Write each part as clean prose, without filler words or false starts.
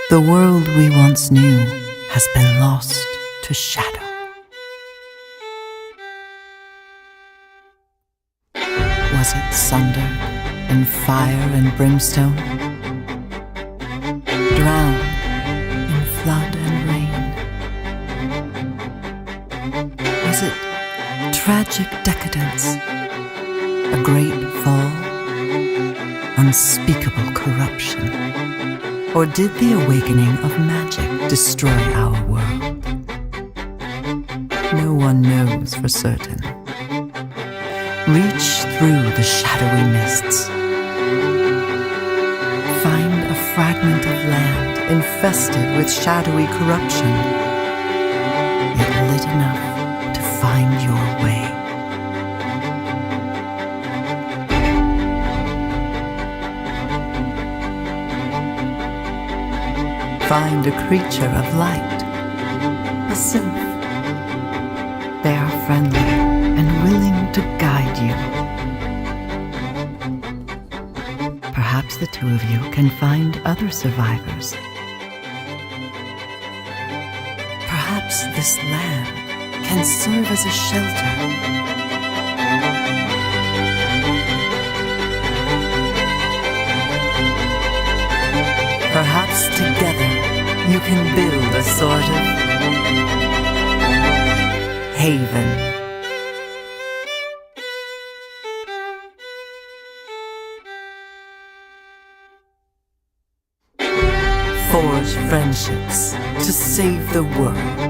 The world we once knew has been lost to shadow. Was it sundered in fire and brimstone? Drowned in flood and rain? Was it tragic decadence? A great fall? Unspeakable corruption? Or did the awakening of magic destroy our world? No one knows for certain. Reach through the shadowy mists. Find a fragment of land infested with shadowy corruption, yet lit enough to find your way. Find a creature of light, a sylph. They are friendly and willing to guide you. Perhaps the two of you can find other survivors. Perhaps this land can serve as a shelter. Perhaps together you can build a sort of haven. Forge friendships to save the world.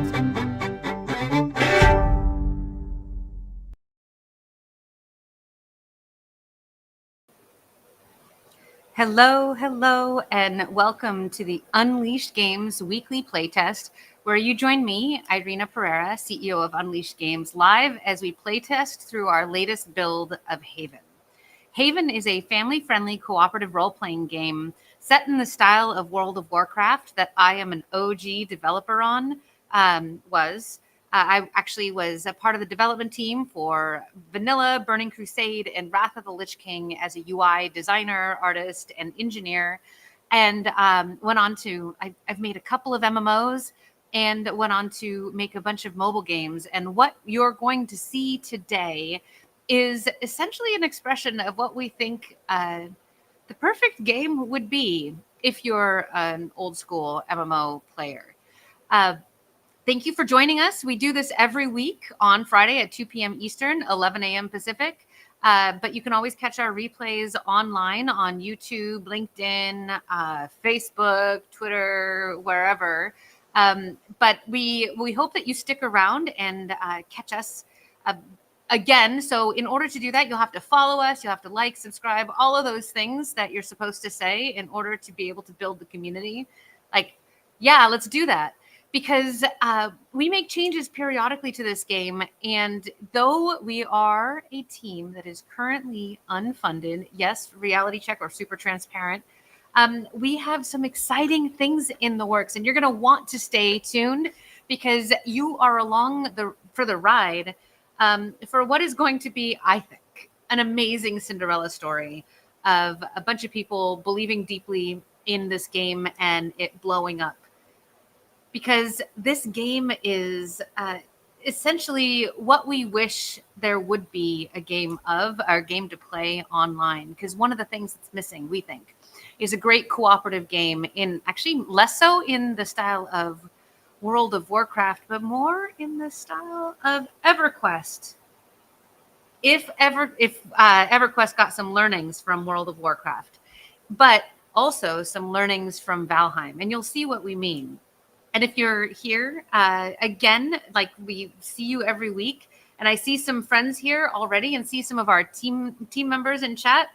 Hello, and welcome to the Unleashed Games Weekly Playtest, where you join me, Irina Pereira, CEO of Unleashed Games, live as we playtest through our latest build of Haven. Haven is a family-friendly cooperative role-playing game set in the style of World of Warcraft that I am an OG developer on, I actually was a part of the development team for Vanilla, Burning Crusade, and Wrath of the Lich King as a UI designer, artist, and engineer. And went on to, I've made a couple of MMOs and went on to make a bunch of mobile games. And what you're going to see today is essentially an expression of what we think the perfect game would be if you're an old school MMO player. Thank you for joining us. We do this every week on Friday at 2 p.m. Eastern, 11 a.m. Pacific. But you can always catch our replays online on YouTube, LinkedIn, Facebook, Twitter, wherever. But we hope that you stick around and catch us again. So in order to do that, you'll have to follow us. You'll have to like, subscribe, all of those things that you're supposed to say in order to be able to build the community. Like, yeah, let's do that. Because we make changes periodically to this game. And though we are a team that is currently unfunded, yes, reality check or super transparent, we have some exciting things in the works. And you're going to want to stay tuned because you are along for the ride for what is going to be, I think, an amazing Cinderella story of a bunch of people believing deeply in this game and it blowing up. Because this game is essentially what we wish there would be a game of, or a game to play online. Because one of the things that's missing, we think, is a great cooperative game in actually less so in the style of World of Warcraft, but more in the style of EverQuest. If EverQuest got some learnings from World of Warcraft, but also some learnings from Valheim, and you'll see what we mean. And if you're here, again, like we see you every week, and I see some friends here already and see some of our team members in chat.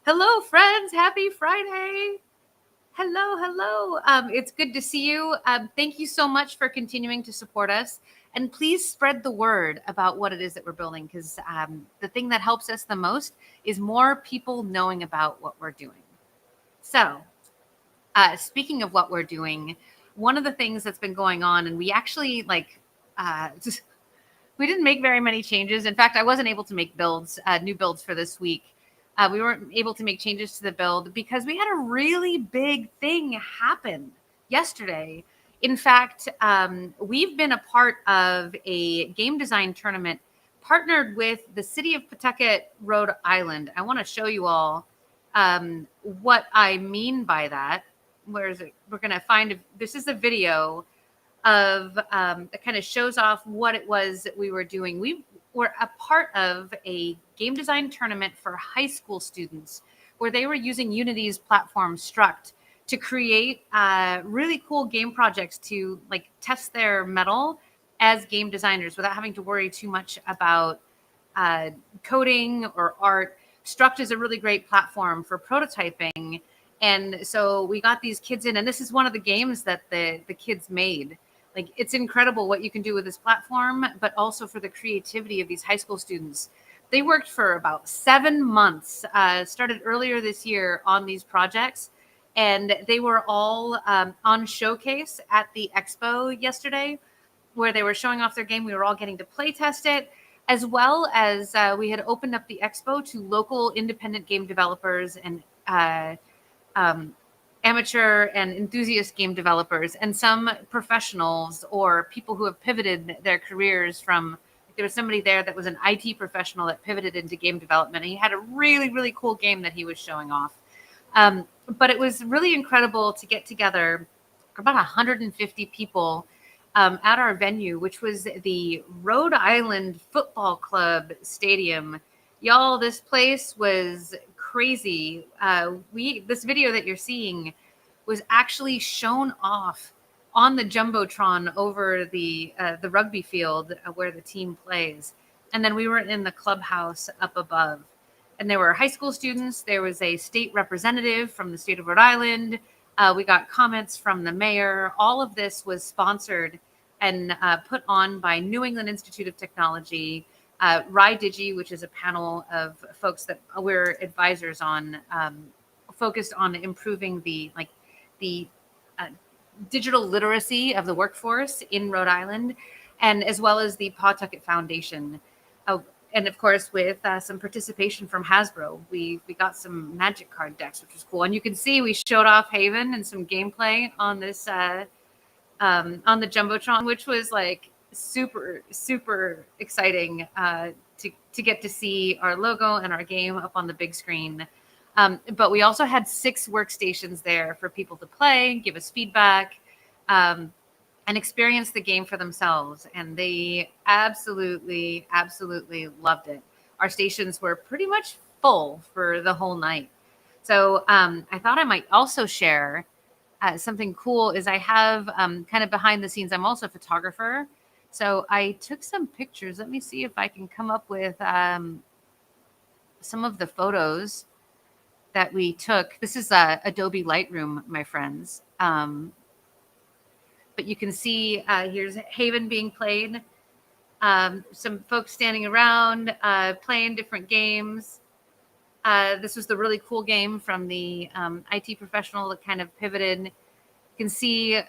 Hello, friends. Happy Friday. Hello. It's good to see you. Thank you so much for continuing to support us. And please spread the word about what it is that we're building, because the thing that helps us the most is more people knowing about what we're doing. So speaking of what we're doing, one of the things that's been going on, and we actually we didn't make very many changes. In fact, I wasn't able to make new builds for this week. We weren't able to make changes to the build because we had a really big thing happen yesterday. In fact, we've been a part of a game design tournament partnered with the city of Pawtucket, Rhode Island. I want to show you all what I mean by that. Where is it? We're going to find this is a video of that kind of shows off what it was that we were doing. We were a part of a game design tournament for high school students where they were using Unity's platform Struct to create really cool game projects to like test their mettle as game designers without having to worry too much about coding or art. Struct is a really great platform for prototyping. And so we got these kids in, and this is one of the games that the kids made. Like, it's incredible what you can do with this platform, but also for the creativity of these high school students. They worked for about 7 months, started earlier this year on these projects, and they were all on showcase at the expo yesterday, where they were showing off their game. We were all getting to play test it, as well as we had opened up the expo to local independent game developers and amateur and enthusiast game developers, and some professionals or people who have pivoted their careers from. There was somebody there that was an IT professional that pivoted into game development, and he had a really, really cool game that he was showing off. But it was really incredible to get together about 150 people at our venue, which was the Rhode Island Football Club Stadium. Y'all, this place was crazy. This video that you're seeing was actually shown off on the jumbotron over the rugby field where the team plays, and then we were in the clubhouse up above. And there were high school students. There was a state representative from the state of Rhode Island. We got comments from the mayor. All of this was sponsored and put on by New England Institute of Technology, RIDIGI, which is a panel of folks that we're advisors on, focused on improving the digital literacy of the workforce in Rhode Island, and as well as the Pawtucket Foundation. And of course, with some participation from Hasbro, we got some Magic card decks, which was cool. And you can see we showed off Haven and some gameplay on this on the jumbotron, which was like super, super exciting to get to see our logo and our game up on the big screen. But we also had 6 workstations there for people to play, give us feedback, and experience the game for themselves. And they absolutely, absolutely loved it. Our stations were pretty much full for the whole night. So I thought I might also share something cool is I have kind of behind the scenes. I'm also a photographer. So I took some pictures. Let me see if I can come up with some of the photos that we took. This is Adobe Lightroom, my friends. But you can see here's Haven being played. Some folks standing around playing different games. This was the really cool game from the IT professional that kind of pivoted. You can see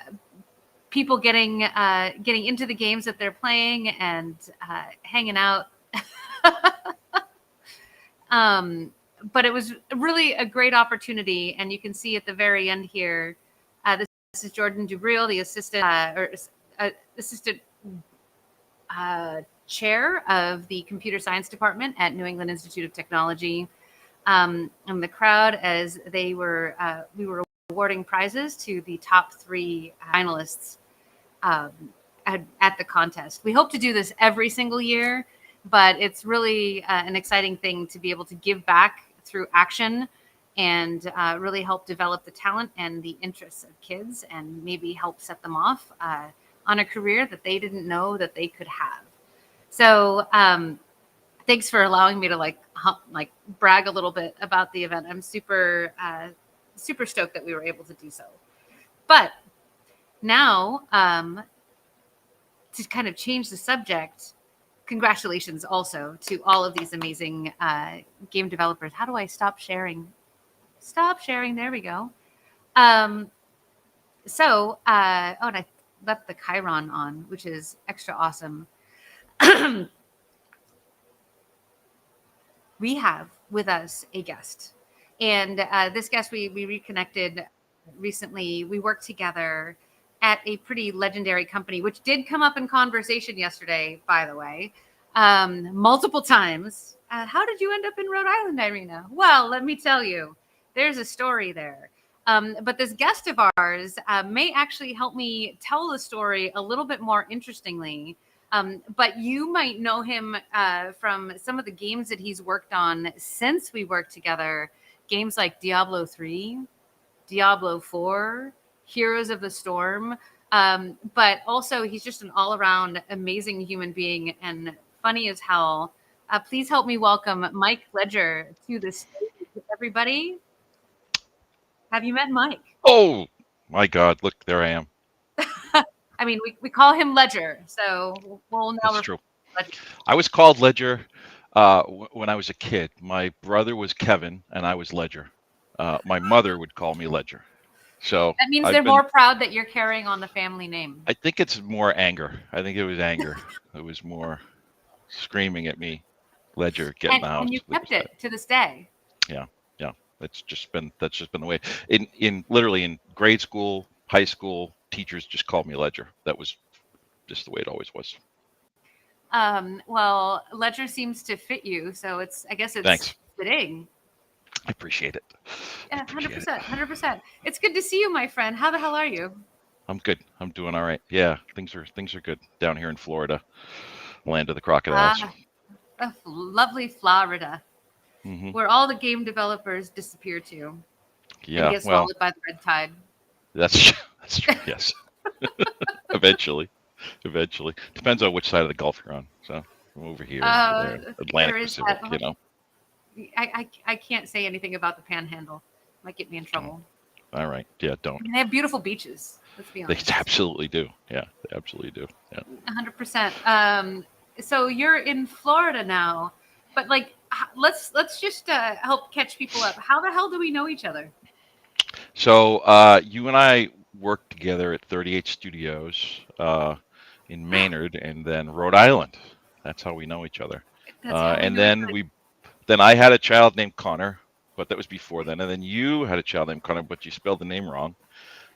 people getting into the games that they're playing and hanging out. But it was really a great opportunity, and you can see at the very end here, this is Jordan Dubril, the assistant chair of the computer science department at New England Institute of Technology, and the crowd as we were awarding prizes to the top 3 finalists at the contest. We hope to do this every single year, but it's really an exciting thing to be able to give back through action and really help develop the talent and the interests of kids, and maybe help set them off on a career that they didn't know that they could have. So thanks for allowing me to brag a little bit about the event. I'm super stoked that we were able to do so. But now to kind of change the subject, congratulations also to all of these amazing game developers. How do I stop sharing? Stop sharing. There we go. And I left the Chiron on, which is extra awesome. We have with us a guest, and this guest we reconnected recently. We worked together at a pretty legendary company, which did come up in conversation yesterday, by the way, multiple times. How did you end up in Rhode Island, Irina? Well, let me tell you, there's a story there. But this guest of ours may actually help me tell the story a little bit more interestingly. But you might know him from some of the games that he's worked on since we worked together. Games like Diablo III, Diablo IV, Heroes of the Storm. But also, he's just an all around amazing human being and funny as hell. Please help me welcome Mike Ledger to the stage, everybody. Have you met Mike? Oh my God! Look, there I am. I mean, we call him Ledger, so we'll now That's refer true. to Ledger. I was called Ledger when I was a kid. My brother was Kevin, and I was Ledger. My mother would call me Ledger. So That means I've they're been. more proud that you're carrying on the family name. I think it's more anger. I think it was anger. It was more screaming at me, Ledger, get in the house. And you Look kept what's it to this day. Yeah, yeah. That's just been the way. In literally in grade school, high school, teachers just called me Ledger. That was just the way it always was. Well, Ledger seems to fit you, so I guess it's Thanks. fitting. I appreciate it. I Yeah, appreciate it. 100%, 100%. It's good to see you, my friend. How the hell are you? I'm good. I'm doing all right. Yeah, things are good down here in Florida, land of the crocodiles. Lovely Florida, Hmm. where all the game developers disappear to and Yeah, get well, swallowed by the red tide. that's that's true. Yes, eventually, eventually. Depends on which side of the Gulf you're on. So I'm over here, over there, Atlantic There is Pacific. that. You know. I can't say anything about the Panhandle. Might get me in trouble. All right. Yeah, don't. I mean, they have beautiful beaches. Let's be They honest. absolutely do. Yeah, they absolutely do. Yeah. 100%. So you're in Florida now, but like, let's just help catch people up. How the hell do we know each other? So you and I worked together at 38 Studios in Maynard, and then Rhode Island. That's how we know each other. That's how we And know each then other. then I had a child named Connor, but that was before then. And then you had a child named Connor, but you spelled the name wrong.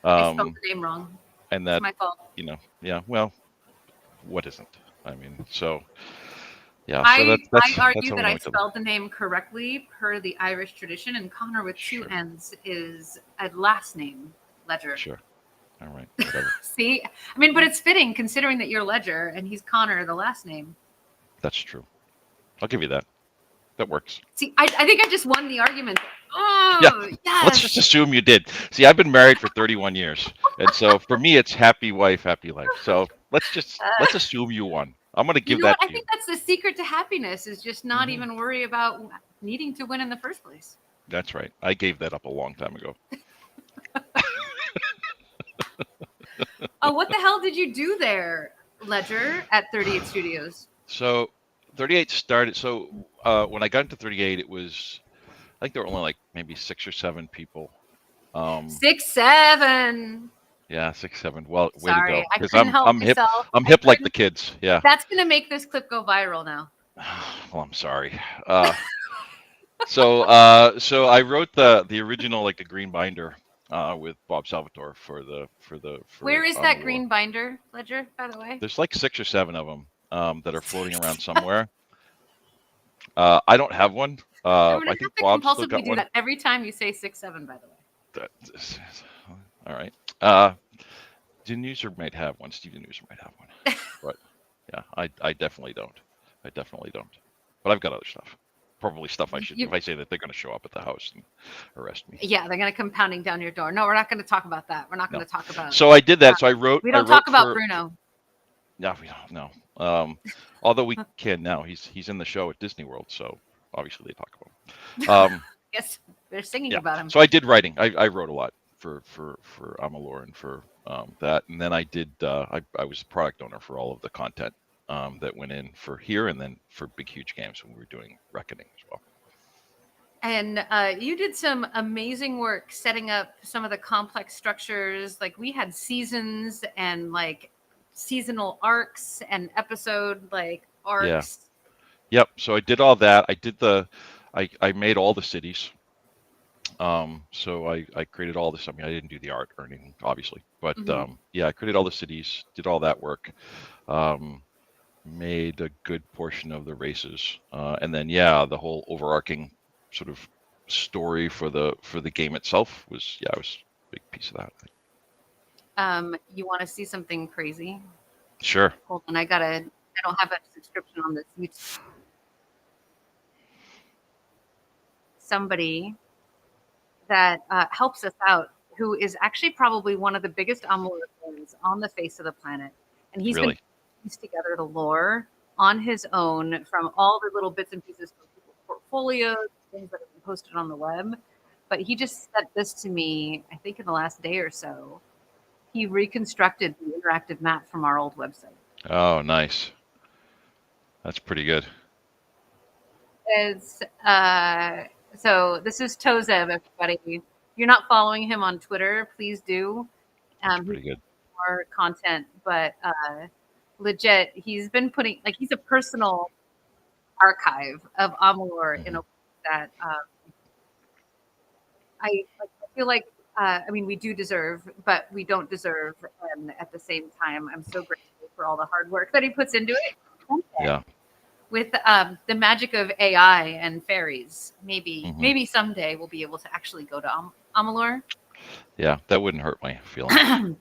I spelled the name wrong. And It's that, my fault. yeah. Well, what isn't? I mean, so yeah. So I that's argue how we that know I each other. spelled the name correctly per the Irish tradition, and Connor with two Sure. N's is a last name, Ledger. Sure. All right. Whatever. See, I mean, but it's fitting considering that you're Ledger and he's Connor, the last name. That's true. I'll give you that. That works. See, I think I just won the argument. Oh, Yeah. yes. Let's just assume you did. See, I've been married for 31 years, and so for me, it's happy wife, happy life. So let's assume you won. I'm going to You give know what? that I to you. think that's the secret to happiness is just not Mhm. even worry about needing to win in the first place. That's right. I gave that up a long time ago. Oh, what the hell did you do there, Ledger, at 38 Studios? So 38 started. So when I got into 38, it was, I think there were only like maybe 6 or 7 people. 6, 7. Yeah, 6, 7. Well, way to Sorry, go. I Because couldn't help I'm hip. myself. I'm I hip like the couldn't. kids. Yeah. That's gonna make this clip go viral now. Well, I'm sorry. So I wrote the original, like the green binder with Bob Salvatore for Where is On that the Lore. green binder, Ledger? By the way, There's like 6 or 7 of them that are floating around somewhere. I don't have one. I'm gonna I have think to Bob still compulsively got do one. that every time you say 6, 7. By the way, All right. Jen User might have one. Steven User might have one. But yeah, I definitely don't. I definitely don't. But I've got other stuff. Probably stuff I should. You- If I say that, they're going to show up at the house and arrest me. yeah, they're gonna come pounding down your door. No, we're not gonna talk about that. We're not No. gonna talk about. So I did that. So I wrote. We I don't wrote talk about for, Bruno. No, we don't. No. Although we can now. He's in the show at Disney World, so obviously they talk about him. Yes, they're singing Yeah. about him. So I did writing. I wrote a lot for Amalur and for that, and then I did. I was the product owner for all of the content that went in for here, and then for big huge games when we were doing Reckoning as well. And you did some amazing work setting up some of the complex structures. Like we had seasons and like seasonal arcs and episode like arcs. Yep. So I did all that. I did I made all the cities. So I created all this. I mean, I didn't do the art or anything, obviously, but Hmm. yeah, I created all the cities, did all that work, um, made a good portion of the races, and then yeah, the whole overarching sort of story for the game itself was yeah, it was a big piece of that. You want to see something crazy? Sure. Hold on, I don't have a subscription on this YouTube. Somebody that helps us out, who is actually probably one of the biggest Amalur fans on the face of the planet. And he's been Really? pieced together the lore on his own from all the little bits and pieces from people's portfolios, things that have been posted on the web. But he just sent this to me, I think, in the last day or so. He reconstructed the interactive map from our old website. Oh, nice. That's pretty good. Is so this is Tozeb, everybody. If you're not following him on Twitter, please do. That's He's pretty good. more content, but legit, he's been putting like he's a personal archive of Amalur in Hmm. a way that I feel like I mean we do deserve, but we don't deserve. And at the same time, I'm so grateful for all the hard work that he puts into it. Yeah. With the magic of AI and fairies, Hmm. maybe someday we'll be able to actually go to Amalur. Yeah, that wouldn't hurt my feelings.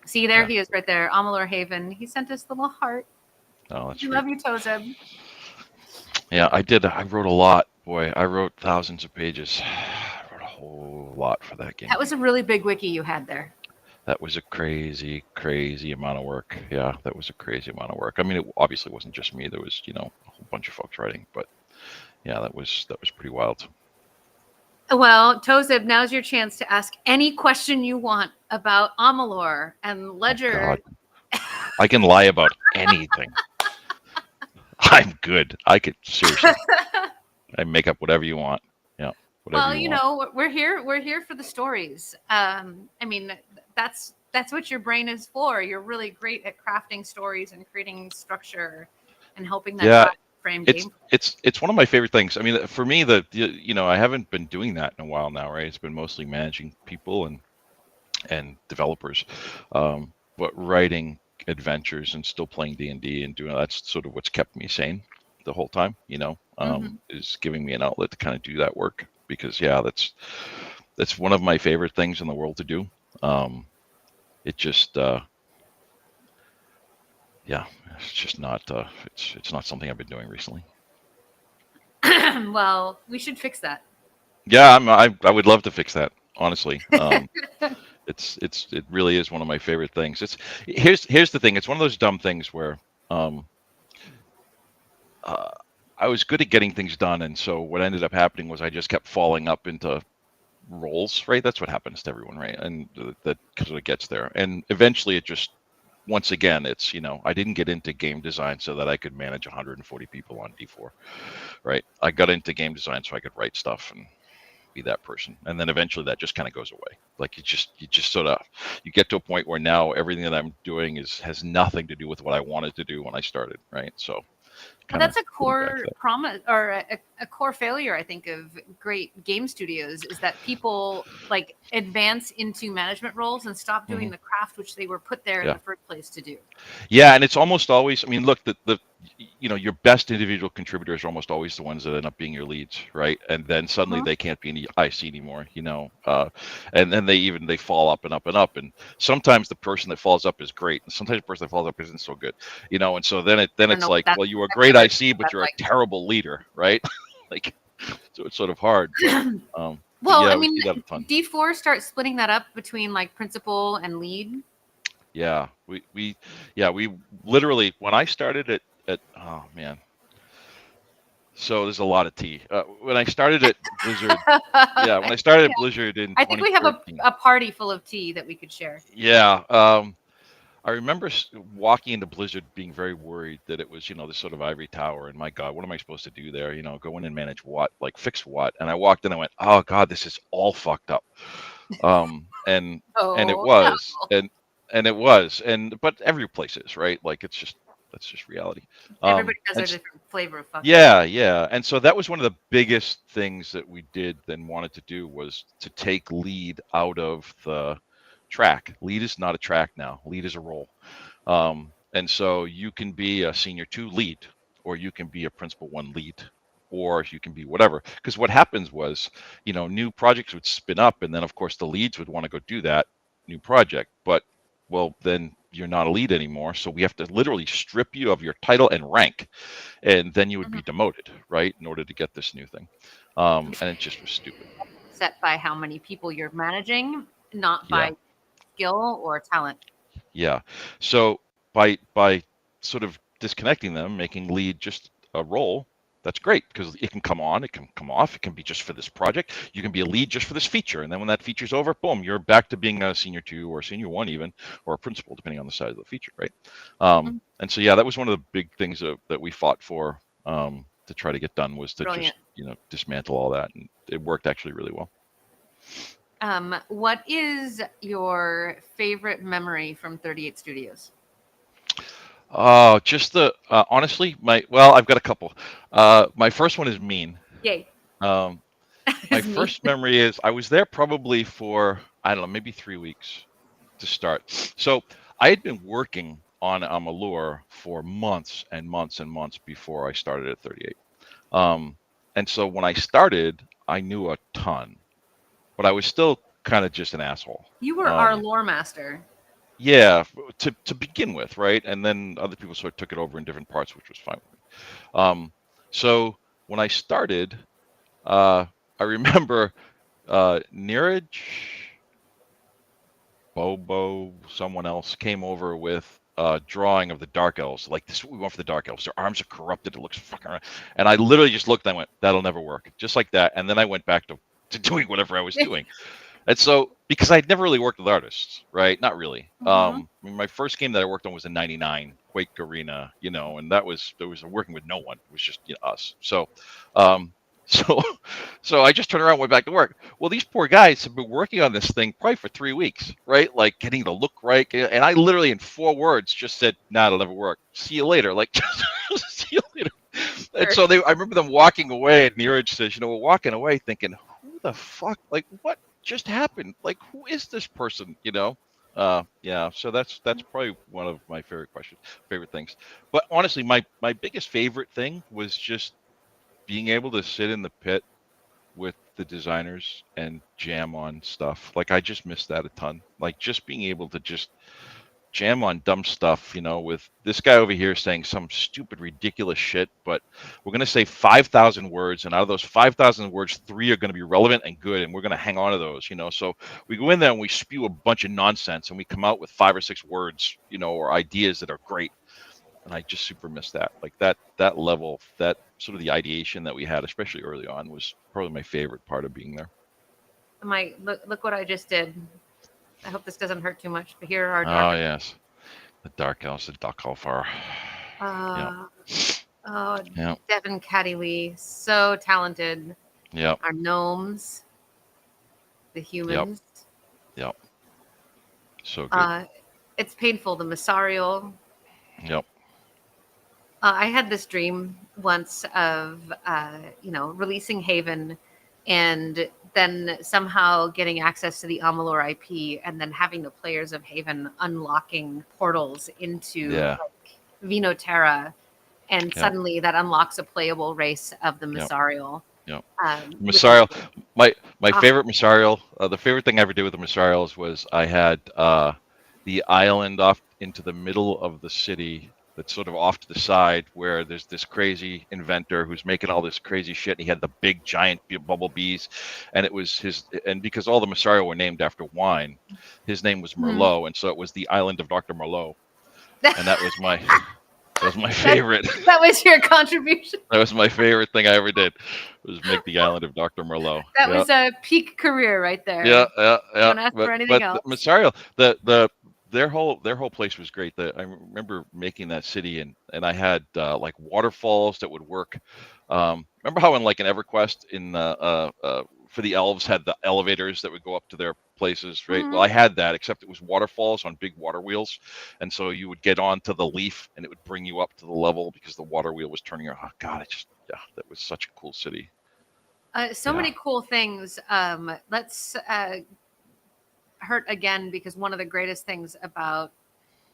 See, there Yeah. he is right there, Amalur Haven. He sent us the little heart. Oh, that's We sweet. love you, Tozeb. Yeah, I did. I wrote a lot. Boy, I wrote thousands of pages. I wrote a whole lot for that game. That was a really big wiki you had there. That was a crazy, crazy amount of work. Yeah, that was a crazy amount of work. I mean, it obviously wasn't just me. There was, a whole bunch of folks writing, but yeah, that was pretty wild. Well, Tozeb, now's your chance to ask any question you want about Amalur and Oh Ledger. God, I can lie about anything. I'm good. I could seriously. I make up whatever you want. Yeah, whatever Well, you want. we're here. We're here for the stories. I mean, that's what your brain is for. You're really great at crafting stories and creating structure, and helping that Yeah, drive frame it's gameplay. it's one of my favorite things. I mean, for me, I haven't been doing that in a while now, right? It's been mostly managing people and developers, but writing adventures and still playing D&D and doing that's sort of what's kept me sane the whole time. Hmm. Is giving me an outlet to kind of do that work because yeah, that's one of my favorite things in the world to do. It just yeah, it's just not it's not something I've been doing recently. Well, we should fix that. Yeah, I would love to fix that honestly. It really is one of my favorite things. Here's the thing. It's one of those dumb things where um, uh, I was good at getting things done, and so what ended up happening was I just kept falling up into roles. Right, that's what happens to everyone, right? And that sort of gets there, and eventually it just once again it's I didn't get into game design so that I could manage 140 people on D4, right? I got into game design so I could write stuff and be that person, and then eventually that just kind of goes away. Like you just sort of you get to a point where now everything that I'm doing has nothing to do with what I wanted to do when I started, right? So Well, kind of that's a getting back to core that. promise or a core failure, I think, of great game studios is that people like advance into management roles and stop doing Hmm. the craft which they were put there in Yeah. the first place to do. Yeah, and it's almost always. I mean, look, the your best individual contributors are almost always the ones that end up being your leads, right? And then suddenly Mhm. they can't be in the IC anymore, and then they fall up and up and up. And sometimes the person that falls up is great, and sometimes the person that falls up isn't so good, And so then I don't it's know what like, that's. well, you were a I've great never IC, but that's you're a terrible leader, right? Like, so it's sort of hard, like. but Well, I yeah, we mean, see that a ton. D4 starts splitting that up between like principal and lead. Yeah, we literally when I started at oh man. So there's a lot of tea. When I started at Blizzard, yeah, when I started at Blizzard in I think we have 2013, a party full of tea that we could share. yeah, I remember walking into Blizzard being very worried that it was, this sort of ivory tower, and my God, what am I supposed to do there? Go in and manage what, like fix what? And I walked in, and I went, oh God, this is all fucked up. And it Oh was, and it was, but every place is right. Like it's just That's just reality. Everybody has And their different flavor of fuck. yeah. And so that was one of the biggest things that we did then wanted to do was to take lead out of the track. Lead is not a track now. Lead is a role. And so you can be a senior 2 lead, or you can be a principal 1 lead, or you can be whatever. Because what happens was, new projects would spin up, and then of course the leads would want to go do that new project. But well, then you're not a lead anymore. So we have to literally strip you of your title and rank, and then you would be demoted, right, in order to get this new thing. And it just was stupid. Set by how many people you're managing, not Yeah. by skill or talent. Yeah. So by sort of disconnecting them, making lead just a role, that's great because it can come on, it can come off, it can be just for this project. You can be a lead just for this feature, and then when that feature's over, boom, you're back to being a senior 2 or senior 1 even, or a principal, depending on the size of the feature, right? And so yeah, that was one of the big things that we fought for to try to get done, was to Brilliant. just dismantle all that, and it worked actually really well. What is your favorite memory from 38 Studios? Oh, just the honestly, I've got a couple. My first one is mean. Yay. My Is me. first memory is I was there probably for, I don't know, maybe 3 weeks to start. So I had been working on Amalur for months and months and months before I started at 38. And so when I started, I knew a ton, but I was still kind of just an asshole. You were our lore master. Yeah, to begin with, right? And then other people sort of took it over in different parts, which was fine with me. So when I started, I remember Neeraj, Bobo, someone else came over with a drawing of the Dark Elves. Like, this is what we want for the Dark Elves. Their arms are corrupted. It looks fucking. And I literally just looked and I went, that'll never work. Just like that. And then I went back to doing whatever I was doing. And so, because I'd never really worked with artists, right? Not really. I mean, my first game that I worked on was in '99, Quake Arena, and there was working with no one. It was just us. So, so I just turned around and went back to work. Well, these poor guys have been working on this thing probably for 3 weeks, right? Like getting the look right. And I literally in 4 words just said, nah, it'll never work. See you later. Like, just see you later. And so I remember them walking away, and Neeraj says, we're walking away thinking, who the fuck, like, what just happened? Like, who is this person? Yeah. So that's probably one of my favorite things. But honestly, my biggest favorite thing was just being able to sit in the pit with the designers and jam on stuff. Like, I just missed that a ton. Like, just being able to just jam on dumb stuff, with this guy over here saying some stupid, ridiculous shit, but we're going to say 5,000 words, and out of those 5,000 words, 3 are going to be relevant and good, and we're going to hang on to those, So we go in there and we spew a bunch of nonsense, and we come out with 5 or 6 words, or ideas that are great. And I just super miss that. Like that level, that sort of the ideation that we had, especially early on, was probably my favorite part of being there. Look what I just did. I hope this doesn't hurt too much, but here are Dark. Oh, yes. The Dark Elves, the Duckalfar. Yeah. Devin Caddy, so talented. Yeah. Our gnomes, the humans. Yep. So good. It's painful, the Masarial. Yep. I had this dream once of, releasing Haven and then somehow getting access to the Amalur IP and then having the players of Haven unlocking portals into Vino Terra. And suddenly that unlocks a playable race of the Masarial. Yep. Masarial. My favorite Masarial, the favorite thing I ever did with the Masarials was I had the island off into the middle of the city that's sort of off to the side, where there's this crazy inventor who's making all this crazy shit, and he had the big giant bubble bees, and it was and because all the Masarial were named after wine, his name was Merlot, and so it was the island of Dr. Merlot, and that was my favorite. That was your contribution. That was my favorite thing I ever did, was make the island of Dr. Merlot. That was a peak career right there. Yeah. Don't ask for anything else. The Masarial, their whole place was great. I remember making that city, and I had like waterfalls that would work. Remember how in EverQuest in for the elves had the elevators that would go up to their places, right? Mhm. Well, I had that, except it was waterfalls on big water wheels, and so you would get onto the leaf, and it would bring you up to the level because the water wheel was turning. Oh God, that was such a cool city. So many cool things. Let's hurt again, because one of the greatest things about,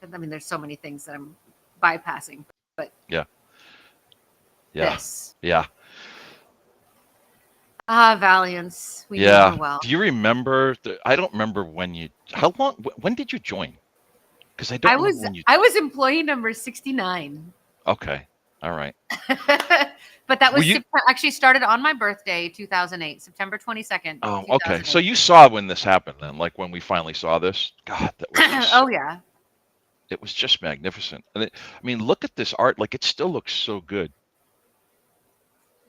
I mean, there's so many things that I'm bypassing, but Yeah. this. Yeah. Valiance. We knew Yeah. her well. Do you remember? I don't remember when you. How long? When did you join? Because I don't remember when you. I was employee number 69. Okay. All right. But that Were was you? actually started on my birthday, 2008, September 22nd, Oh, okay. 2008. So you saw when this happened, then, like when we finally saw this. God, that was just. Oh yeah. It was just magnificent. And I mean, look at this art. Like, it still looks so good.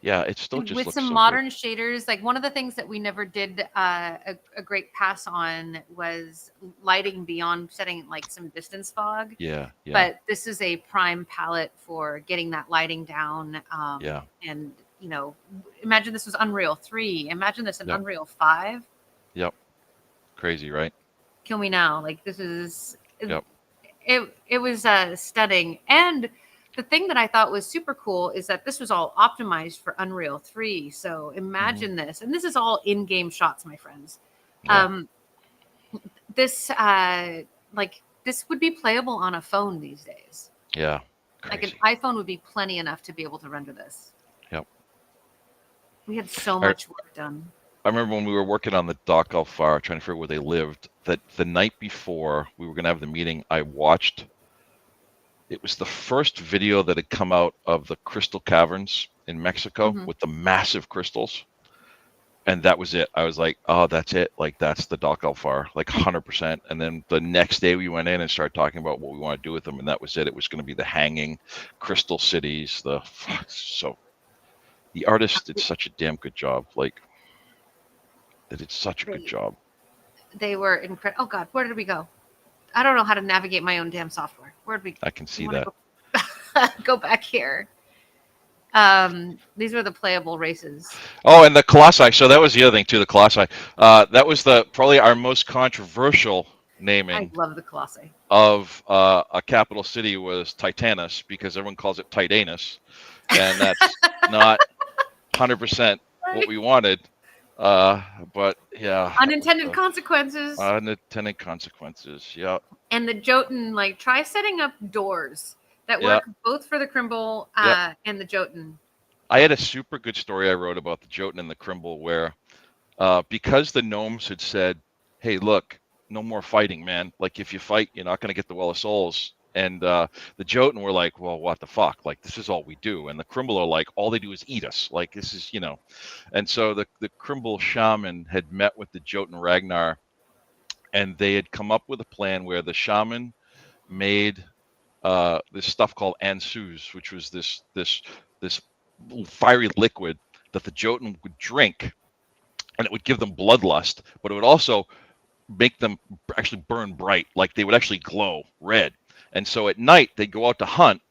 Yeah, it still And just with looks some so good. modern shaders, like one of the things that we never did a great pass on was lighting beyond setting like some distance fog. Yeah. Yeah. But this is a prime palette for getting that lighting down. Yeah. And imagine this was Unreal 3. Imagine this in Yep. Unreal 5. Yep. Crazy, right? Kill me now. Like this is. Yep. It was stunning. And the thing that I thought was super cool is that this was all optimized for Unreal 3. So imagine this, and this is all in-game shots, my friends. Yeah. This this would be playable on a phone these days. Yeah. Like Crazy. an iPhone would be plenty enough to be able to render this. Yep. We had so much work done. I remember when we were working on the Dock Alfar, trying to figure out where they lived, that the night before we were going to have the meeting, I watched. It was the first video that had come out of the crystal caverns in Mexico with the massive crystals. And that was it. I was like, oh, that's it. Like, that's the Dock Alfar, like 100%. And then the next day we went in and started talking about what we want to do with them. And that was it. It was going to be the hanging crystal cities. So the artist did such a damn good job. Like, they did such a good job. They were incredible. Oh God, where did we go? I don't know how to navigate my own damn software. Where did we go? I can see that. Go back here. These were the playable races. Oh, and the Colossi. So that was the other thing too. The Colossi. That was probably our most controversial naming. I love the Colossi. Of a capital city was Titanus, because everyone calls it Titanus, and that's not 100% what we wanted. But yeah. Unintended consequences. Unintended consequences. Yeah. And the Jotun, like, try setting up doors that work both for the Crimble and the Jotun. I had a super good story I wrote about the Jotun and the Crimble where, because the gnomes had said, hey, look, no more fighting, man. Like, if you fight, you're not going to get the Well of Souls. And the Jotun were like, well, what the fuck? Like, this is all we do. And the Crimble are like, all they do is eat us. Like, this is, And so the Crimble shaman had met with the Jotun Ragnar, and they had come up with a plan where the shaman made this stuff called ansuz, which was this fiery liquid that the Jotun would drink, and it would give them bloodlust, but it would also make them actually burn bright, like they would actually glow red. And so at night they'd go out to hunt,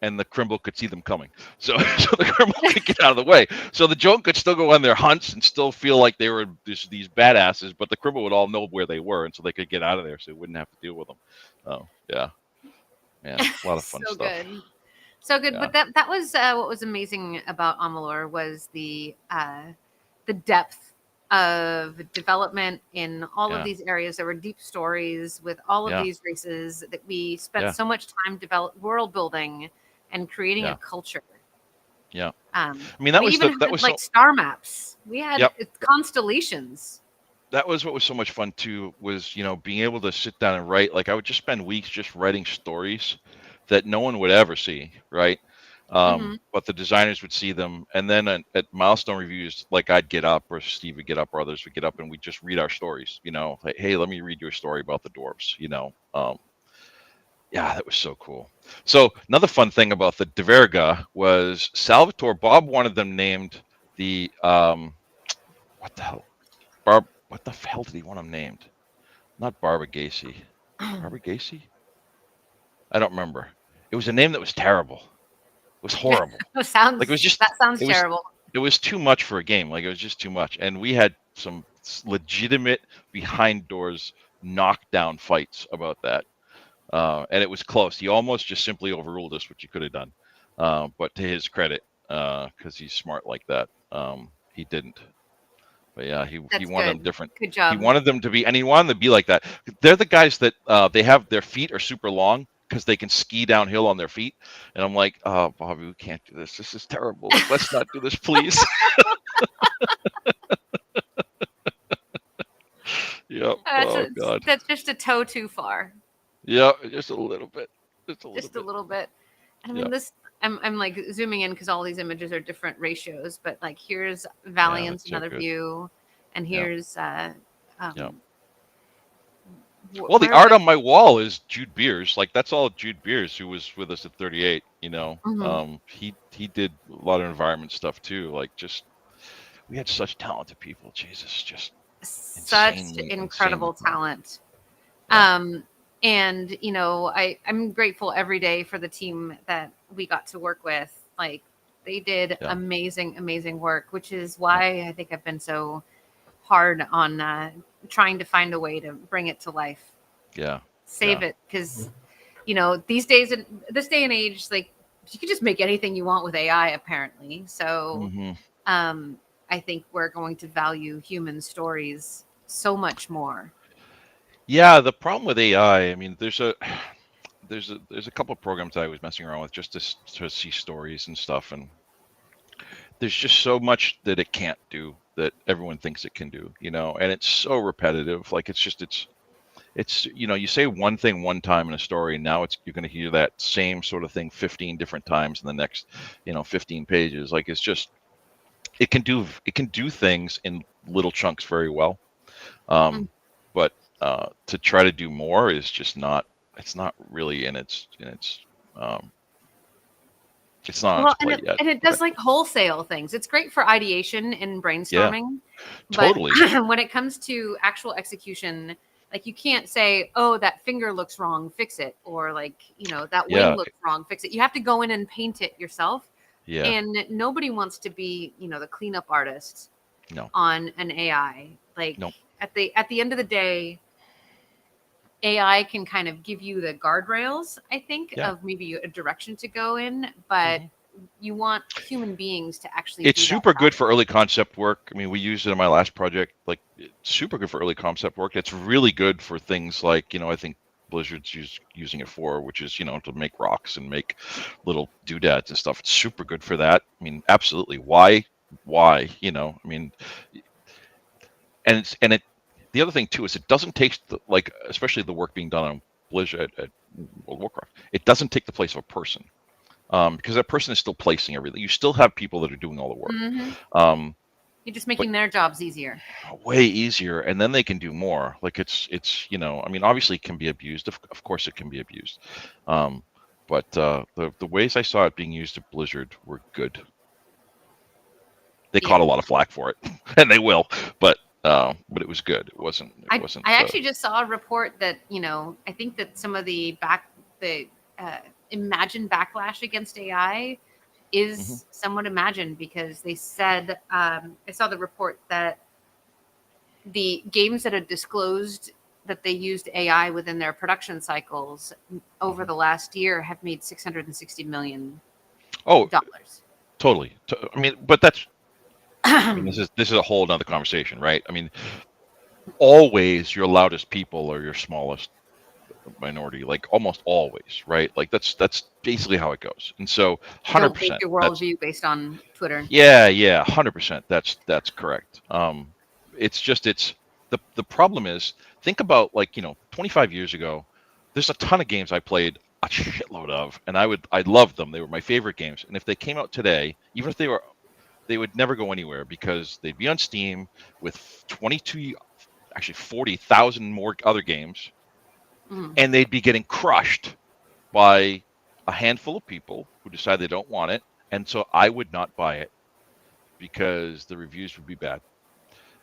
and the Crimble could see them coming. So the Crimble could get out of the way. So the Jotun could still go on their hunts and still feel like they were these badasses, but the Crimble would all know where they were, and so they could get out of there, so they wouldn't have to deal with them. Oh yeah, man, a lot of fun So stuff. good. So good. Yeah. But that was what was amazing about Amalur was the depth of development in all of these areas. There were deep stories with all of these races that we spent so much time world building and creating a culture. Yeah. I mean, that was star maps. We had constellations. That was what was so much fun too, was, being able to sit down and write. Like, I would just spend weeks just writing stories that no one would ever see, right? But the designers would see them, and then at milestone reviews, like, I'd get up, or Steve would get up, or others would get up, and we'd just read our stories. Like, hey, let me read you a story about the dwarves. Yeah, that was so cool. So another fun thing about the Diverga was Salvatore. Bob wanted them named the what the hell? What the hell did he want them named? Not Barbara Gacy. Barbara Gacy? I don't remember. It was a name that was terrible. It was horrible. That sounds terrible. It was too much for a game. Like, it was just too much. And we had legitimate behind doors knockdown fights about that. And it was close. He almost just simply overruled us, which he could have done. But to his credit, because he's smart like that, he didn't. But yeah, he That's wanted them good. different. Good He job. wanted them to be, and he wanted them to be like that. They're the guys that they have their feet are super long because they can ski downhill on their feet. And I'm like, oh, Bobby, we can't do this. This is terrible. Like, let's not do this, please. Yep. Oh God. That's just a toe too far. Yeah, just a little bit. Just a little Just a bit. little bit. I Yeah. mean, I'm like zooming in because all these images are different ratios, but like here's Valiant's that's so another good. view, and Yeah. here's Yeah. Well, the art on my wall is Jude Beers. Like that's all Jude Beers, who was with us at 38. You know, he did a lot of environment stuff too. Like just we had such talented people. Jesus, just such insanely incredible talent. Yeah. And you know, I'm grateful every day for the team that we got to work with. Like they did amazing work, which is why I think I've been so hard on trying to find a way to bring it to life. Yeah. Save it, because you know, these days, in this day and age, like you can just make anything you want with AI apparently. So I think we're going to value human stories so much more. Yeah, the problem with AI, I mean, there's a couple of programs I was messing around with just to see stories and stuff, and there's just so much that it can't do that everyone thinks it can do, you know, and it's so repetitive. Like it's you know, you say one thing one time in a story, and now you're going to hear that same sort of thing 15 different times in the next, you know, 15 pages. Like it's just it can do things in little chunks very well. But to try to do more is just not. It's not really in its it's not on its plate yet. And it does like wholesale things. It's great for ideation and brainstorming, totally. But when it comes to actual execution, like you can't say, "Oh, that finger looks wrong, fix it," or like, you know, that wing looks wrong, fix it. You have to go in and paint it yourself. Yeah. And nobody wants to be, you know, the cleanup artist on an AI. Like at the end of the day, AI can kind of give you the guardrails, I think, of maybe a direction to go in, but you want human beings to actually. It's super good for early concept work. I mean, we used it in my last project. Like, it's super good for early concept work. It's really good for things like, you know, I think Blizzard's using it for, which is, you know, to make rocks and make little doodads and stuff. It's super good for that. I mean, absolutely. Why? You know, I mean, and it. The other thing too is it doesn't take like, especially the work being done on Blizzard at World of Warcraft. It doesn't take the place of a person, because that person is still placing everything. You still have people that are doing all the work. You're just making their jobs easier. Way easier, and then they can do more. Like it's you know, I mean, obviously it can be abused. Of course it can be abused. But the ways I saw it being used at Blizzard were good. They caught a lot of flack for it, and they will, but it was good. It wasn't. I actually just saw a report that, you know, I think that some of the imagined backlash against AI is somewhat imagined, because they said, I saw the report that the games that had disclosed that they used AI within their production cycles over the last year have made $660 million. Totally. I mean, but that's. I mean, this is a whole other conversation, right? I mean, always your loudest people are your smallest minority, like almost always, right? Like that's basically how it goes. And so 100%. Don't base your worldview based on Twitter. Yeah, 100%. That's correct. It's the problem is, think about, like, you know, 25 years ago, there's a ton of games I played a shitload of, and I loved them. They were my favorite games. And if they came out today, even if they would never go anywhere, because they'd be on Steam with 40,000 more other games, and they'd be getting crushed by a handful of people who decide they don't want it. And so I would not buy it because the reviews would be bad.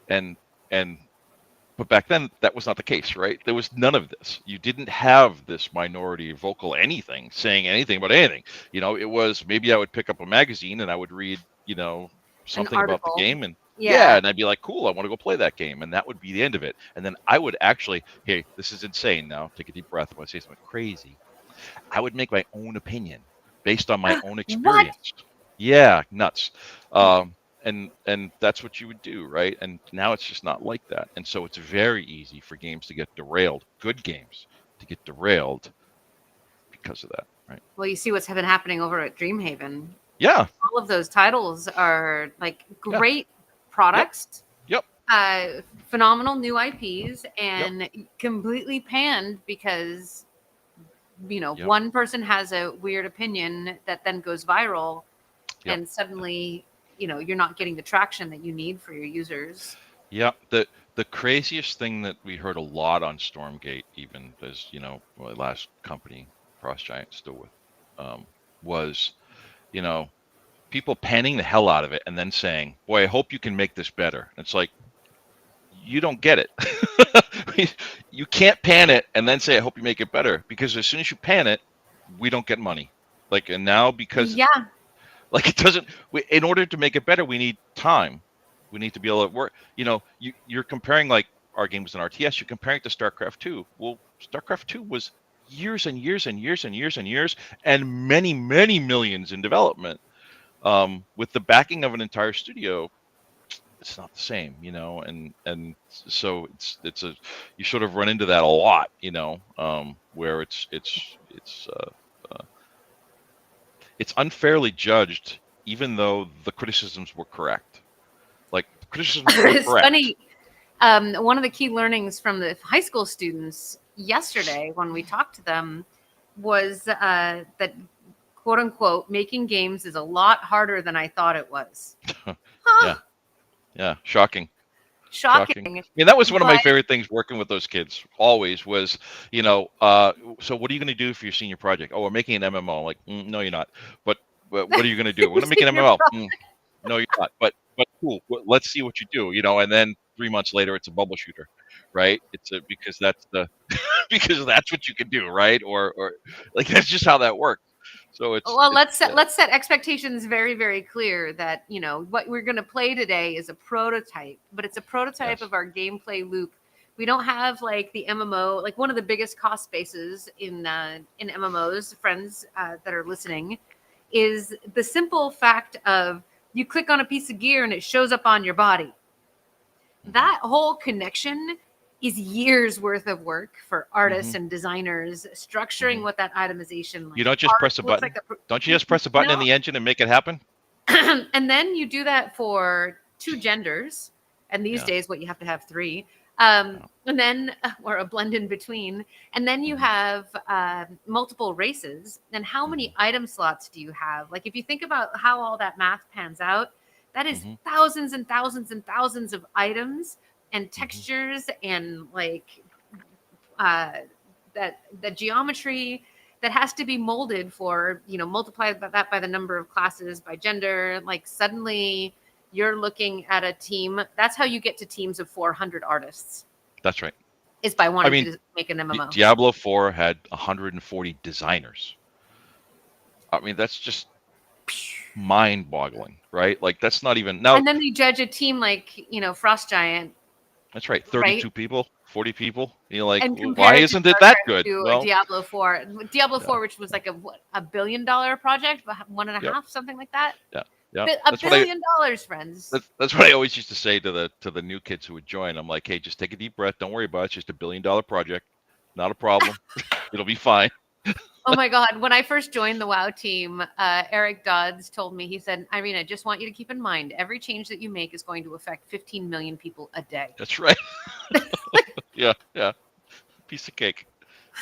But back then that was not the case, right? There was none of this. You didn't have this minority vocal anything saying anything about anything. You know, it was, maybe I would pick up a magazine and I would read, you know, something about the game, and Yeah, Yeah. and I'd be like, cool, I want to go play that game, and that would be the end of it. And then I would actually, hey, this is insane. Now take a deep breath. I want to say something crazy. I would make my own opinion based on my own What? experience. Yeah, nuts. And that's what you would do, right? And now it's just not like that. And so it's very easy for games to get derailed, good games to get derailed because of that, right? Well, you see what's been happening over at Dreamhaven. Yeah, All of those titles are like yeah, great yep, products, yep, phenomenal new IPs, yep, and completely panned because yep, one person has a weird opinion that then goes viral, yep. and suddenly you're not getting the traction that you need for your users. Yeah, the craziest thing that we heard a lot on Stormgate, even as my last company, Frost Giant, still with, was you know people panning the hell out of it and then saying, "Boy, I hope you can make this better." And it's like you don't get it. You can't pan it and then say, "I hope you make it better," because as soon as you pan it, we don't get money. Like, and now because Yeah. like it doesn't. In order to make it better, we need time. We need to be able to work. You're comparing like our game was an RTS. You're comparing it to StarCraft 2. Well, StarCraft 2 was years and years and years and years and years and many many millions in development. With the backing of an entire studio, it's not the same, and so it's a you sort of run into that a lot, where it's unfairly judged, even though the criticisms were correct. Like the criticisms were It's correct. funny. One of the key learnings from the high school students yesterday when we talked to them was that, quote unquote, making games is a lot harder than I thought it was. Huh. Yeah, yeah, shocking. Shocking. Shocking. I mean, that was one of my But favorite things working with those kids. Always was, so what are you going to do for your senior project? Oh, we're making an MMO. Like, no, you're not. But what are you going to do? We're going to make an senior MMO. No, you're not. But cool. Let's see what you do. And then 3 months later, it's a bubble shooter, right? Because that's the because that's what you can do, right? Or like that's just how that works. So well, let's yeah, set expectations very, very clear that what we're going to play today is a prototype, but it's a prototype yes, of our gameplay loop. We don't have like the MMO, like one of the biggest cost bases in MMOs. Friends that are listening, is the simple fact of you click on a piece of gear and it shows up on your body. hmm That whole connection is years worth of work for artists hmm and designers structuring hmm what that itemization you like don't just art press a looks button. like. Don't you just press a button in No. the engine and make it happen? And then you do that for two genders, and these Yeah. days what you have to have three, Yeah. and then or a blend in between, and then you hmm have multiple races. And how hmm many item slots do you have? Like if you think about how all that math pans out, that is hmm thousands and thousands and thousands of items and hmm textures and like uh, that the geometry that has to be molded for multiply that by the number of classes by gender. Like suddenly you're looking at a team. That's how you get to teams of 400 artists, That's right. is by I wanting mean, to make an MMO. Diablo IV had 140 designers. I mean, that's just mind-boggling, right? Like that's not even now. And then they judge a team like Frost Giant, That's right. right? 32 people, 40 people. You're like, And well, why compare it to isn't it that StarCraft good? 2 or Well, Diablo 4. Diablo yeah, 4, which was like a $1 billion project, one and a yep, half, something like that. yeah, yeah. A billion dollars, friends. That's what I always used to say to the new kids who would join. I'm like, hey, just take a deep breath. Don't worry about it. It's just $1 billion project. Not a problem. It'll be fine. Oh my God. When I first joined the WoW team, Eric Dodds told me, he said, Irene, I just want you to keep in mind, every change that you make is going to affect 15 million people a day. That's right. Yeah, yeah. Piece of cake.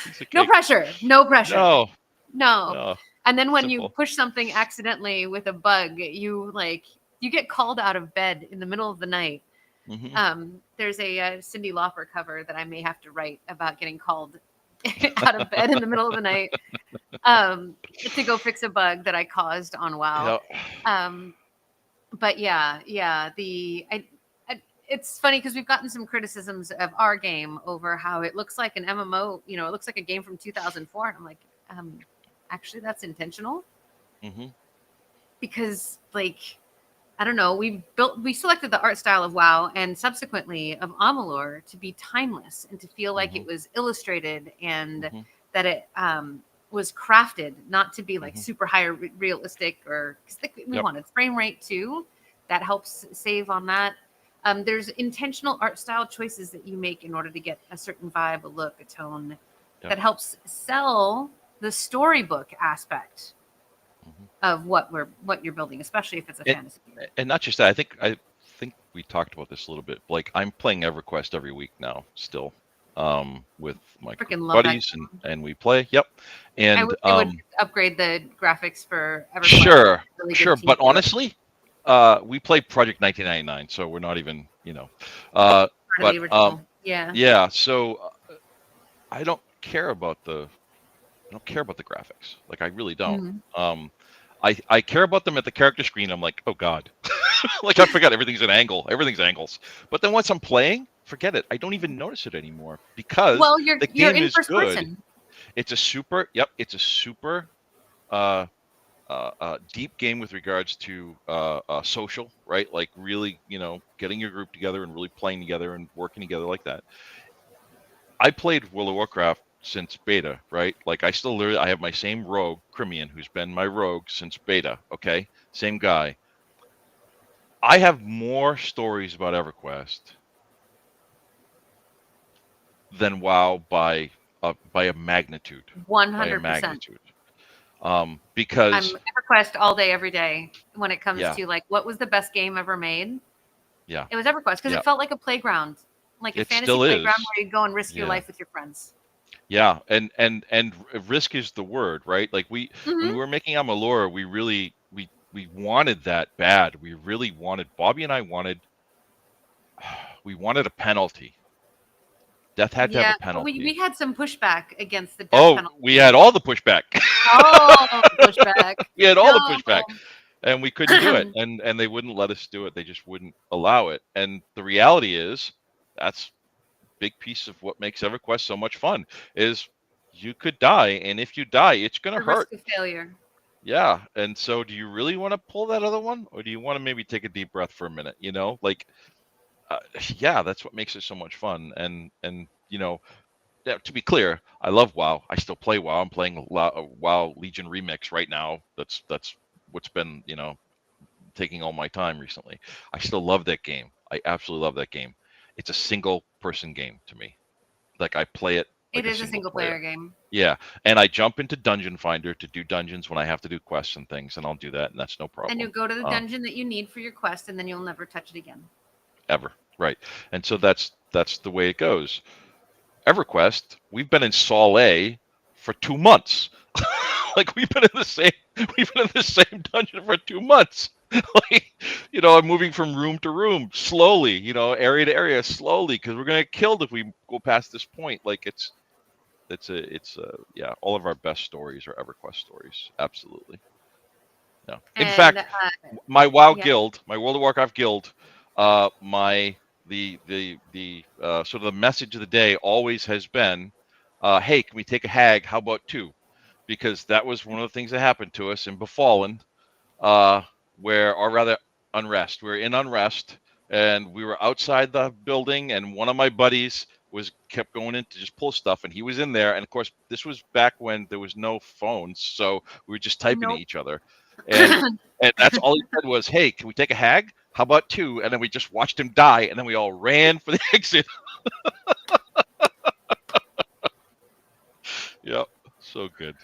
Piece of No cake. pressure. No pressure. No, No. no. And then when you Simple. push something accidentally with a bug, you get called out of bed in the middle of the night. hmm There's a Cyndi Lauper cover that I may have to write about getting called out of bed in the middle of the night to go fix a bug that I caused on WoW. Yeah. But yeah, it's funny because we've gotten some criticisms of our game over how it looks like an MMO. It looks like a game from 2004, and I'm like, actually, that's intentional hmm because like I don't know, we selected the art style of WoW and subsequently of Amalur to be timeless and to feel like it was illustrated and that it was crafted not to be like super high realistic or we wanted frame rate too. That helps save on that. There's intentional art style choices that you make in order to get a certain vibe, a look, a tone that helps sell the storybook aspect of what you're building, especially if it's a fantasy game. And not just that. I think we talked about this a little bit. Like I'm playing EverQuest every week now, still, with my buddies, and we play. Yep. And I would upgrade the graphics for EverQuest. Sure, really sure. But honestly, we play Project 1999, so we're not even, but yeah. So I don't care about the graphics. Like I really don't. I care about them at the character screen. I'm like, oh god, like I forgot everything's an angle. Everything's angles. But then once I'm playing, forget it. I don't even notice it anymore because the game is good. Person. It's a super. Yep, it's a super deep game with regards to social, right? Like really, getting your group together and really playing together and working together like that. I played World of Warcraft since beta, right? Like I have my same rogue, Crimean, who's been my rogue since beta, okay? Same guy. I have more stories about EverQuest than WoW by a magnitude. 100%. By a magnitude. Because I'm EverQuest all day, every day when it comes to like what was the best game ever made. Yeah, it was EverQuest because it felt like a playground, like a fantasy playground where you go and risk your life with your friends. Yeah, and risk is the word, right? Like when we were making Amalur, we wanted that bad. We really wanted, Bobby and I wanted a penalty. Death had to have a penalty. We had some pushback against the death penalty. We had all the pushback. Pushback. We had all the pushback. And we couldn't do it. And they wouldn't let us do it. They just wouldn't allow it. And the reality is that's big piece of what makes EverQuest so much fun is you could die. And if you die, it's going to hurt. Risk of failure. Yeah. And so do you really want to pull that other one? Or do you want to maybe take a deep breath for a minute? Like, that's what makes it so much fun. And to be clear, I love WoW. I still play WoW. I'm playing WoW Legion Remix right now. That's what's been, taking all my time recently. I still love that game. I absolutely love that game. It's a single person game to me. Like I play it. Like it is a single player game. Yeah. And I jump into Dungeon Finder to do dungeons when I have to do quests and things, and I'll do that, and that's no problem. And you go to the dungeon that you need for your quest, and then you'll never touch it again. Ever. Right. And so that's the way it goes. EverQuest, we've been in Sol A for 2 months. Like we've been in the same dungeon for 2 months. Like, I'm moving from room to room slowly, area to area slowly, because we're gonna get killed if we go past this point. Like it's all of our best stories are EverQuest stories. Absolutely. Yeah. In fact, my WoW guild, my World of Warcraft guild, the sort of the message of the day always has been, hey, can we take a hag? How about 2? Because that was one of the things that happened to us in Befallen, or rather Unrest. We were in Unrest, and we were outside the building, and one of my buddies kept going in to just pull stuff, and he was in there. And of course, this was back when there was no phones, so we were just typing to each other. And that's all he said was, hey, can we take a hag? How about 2? And then we just watched him die, and then we all ran for the exit. Yep, so good.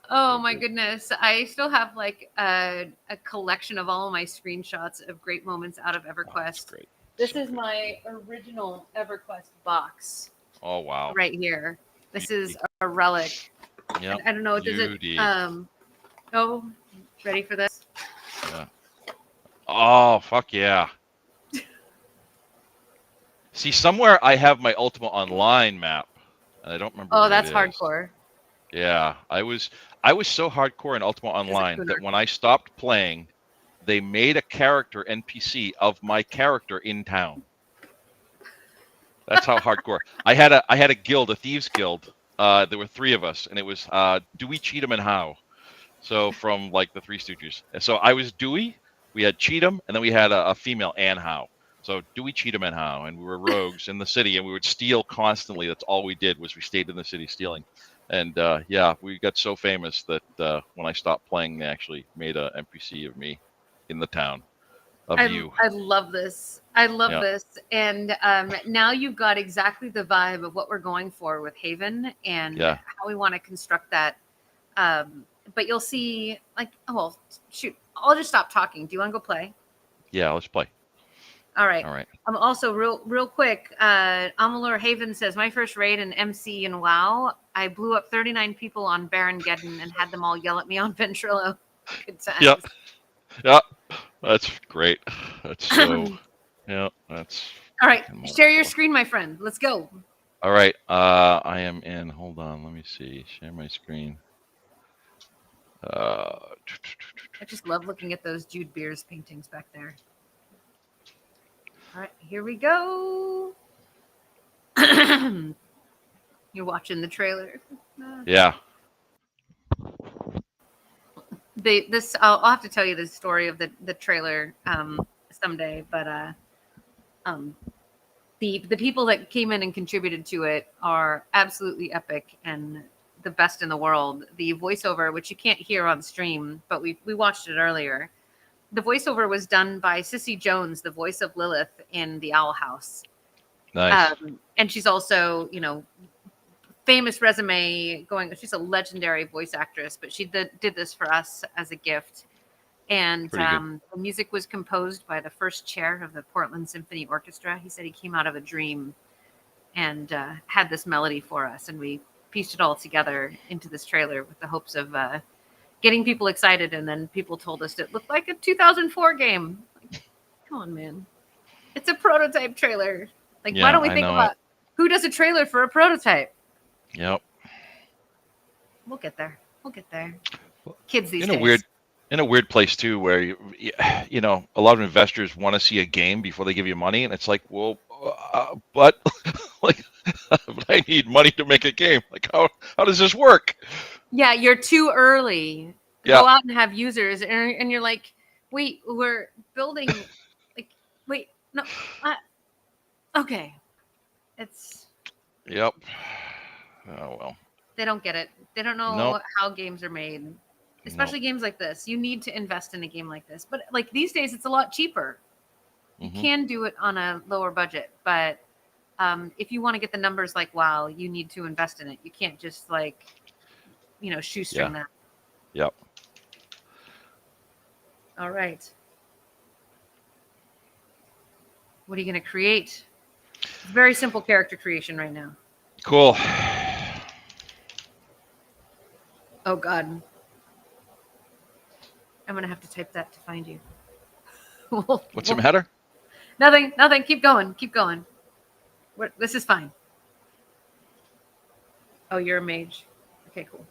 Oh my goodness. I still have like a collection of all of my screenshots of great moments out of EverQuest. Great. This is my original EverQuest box. Oh wow. Right here. This is a relic. Yep. I don't know, does it ready for this? Yeah. Oh, fuck yeah. See, somewhere I have my Ultima Online map, and I don't remember. Oh, that's hardcore. Yeah, I was so hardcore in Ultima Online that when I stopped playing, they made a character NPC of my character in town. That's how hardcore. I had a guild, a thieves guild. There were 3 of us, and it was Dewey, Cheatham, and Howe. So from like the Three Stooges. And so I was Dewey. we had Cheatham, and then we had a female Anne Howe. So Dewey, Cheatham, and Howe, and we were rogues in the city, and we would steal constantly. That's all we did was we stayed in the city stealing. And yeah, we got so famous that when I stopped playing, they actually made a NPC of me in the town of you. I love this. I love Yeah. this. And now you've got exactly the vibe of what we're going for with Haven and Yeah. how we want to construct that. But you'll see, like, oh, well, shoot, I'll just stop talking. Do you want to go play? Yeah, let's play. All right. All right. Also, real quick, Amalur Haven says, my first raid in MC and WoW, I blew up 39 people on Baron Geddon and had them all yell at me on Ventrilo. Good times. Yeah. Yeah. That's great. That's so, yeah, that's. All right. fucking Share your wonderful. screen, my friend. Let's go. All right. I am in. Hold on. Let me see. Share my screen. I just love looking at those Jude Beers paintings back there. All right, here we go. You're watching the trailer. Yeah. I'll have to tell you the story of the trailer someday, but the people that came in and contributed to it are absolutely epic and the best in the world. The voiceover, which you can't hear on stream, but we watched it earlier. The voiceover was done by Sissy Jones, the voice of Lilith in The Owl House. Nice. And she's also, famous resume going. She's a legendary voice actress, but she did this for us as a gift. And the music was composed by the first chair of the Portland Symphony Orchestra. He said he came out of a dream and had this melody for us, and we pieced it all together into this trailer with the hopes of getting people excited. And then people told us it looked like a 2004 game. Like, come on, man. It's a prototype trailer. Like, Yeah, why don't we I think know about who does a trailer for a prototype? Yep. We'll get there. Kids these In days. a weird place too, where a lot of investors want to see a game before they give you money, and it's like, well, but like, but I need money to make a game. Like, how does this work? Yeah, you're too early. Yeah. Go out and have users, and you're like, wait, we're building. Like, wait, no, okay, it's. Yep. Oh well. They don't get it. They don't know Nope. how games are made, especially games like this. You need to invest in a game like this, but like these days, it's a lot cheaper. You can do it on a lower budget, but if you want to get the numbers like WoW, you need to invest in it. You can't just shoestring that. Yep. All right. What are you going to create? Very simple character creation right now. Cool. Oh, God. I'm going to have to type that to find you. What's the matter? Nothing. Keep going. This is fine. Oh, you're a mage. Okay, cool.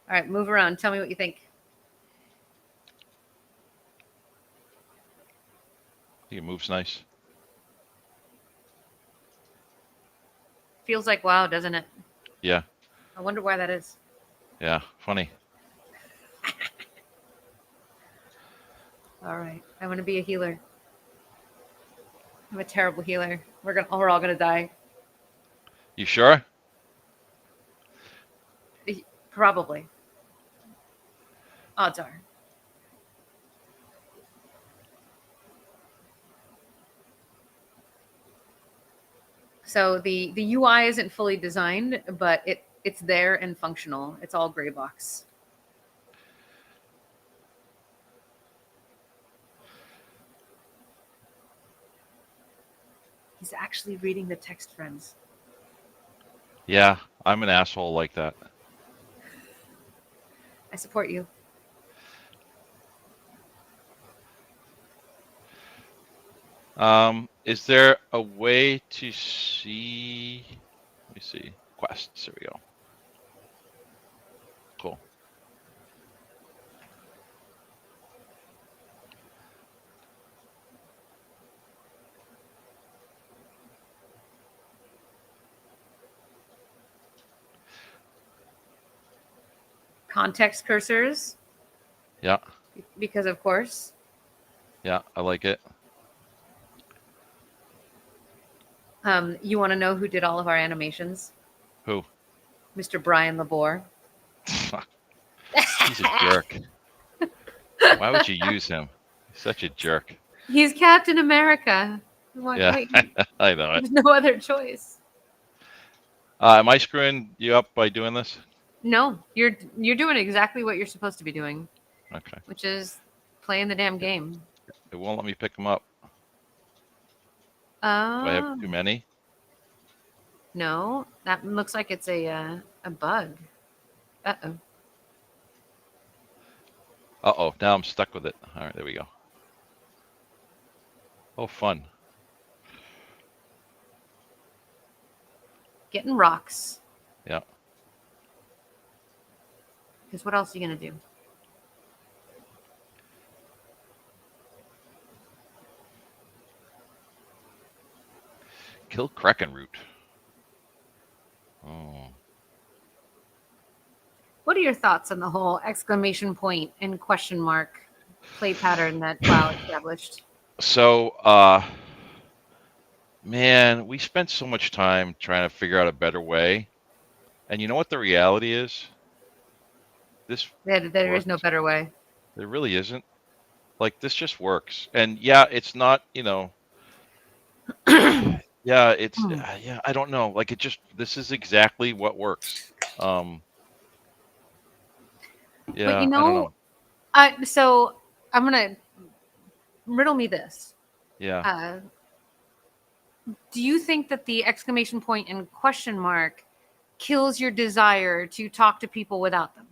All right, move around. Tell me what you think. I think it moves nice. Feels like WoW, doesn't it? Yeah. I wonder why that is. Yeah. Funny. All right. I want to be a healer. I'm a terrible healer. We're all gonna die. You sure? Probably. Odds are. So the UI isn't fully designed, but it's there and functional. It's all gray box. He's actually reading the text, friends. Yeah, I'm an asshole like that. I support you. Is there a way to see? Let me see. Quests. There we go. Cool. context cursors. Yeah. Because of course. Yeah, I like it. You want to know who did all of our animations? Who? Mr. Brian Labor. He's a jerk. Why would you use him? He's such a jerk. He's Captain America. Yeah, Wait, I know it. there's no other choice. Am I screwing you up by doing this? No, you're doing exactly what you're supposed to be doing, Okay. which is playing the damn game. It won't let me pick them up. Do I have too Oh many? no, that looks like it's a bug. Uh-oh. Uh-oh, now I'm stuck with it. All right, there we go. Oh, fun. Getting rocks. Yeah. Because what else are you gonna do? Kill Krakenroot. Oh. What are your thoughts on the whole exclamation point and question mark play pattern that WoW established? So, man, we spent so much time trying to figure out a better way. And you know what the reality is? This There is works. no better way. There really isn't. Like, this just works. And yeah, it's not, yeah, it's, yeah, I don't know. Like, this is exactly what works. But Yeah, I don't know. so I'm gonna riddle me this. Yeah. Do you think that the exclamation point and question mark kills your desire to talk to people without them?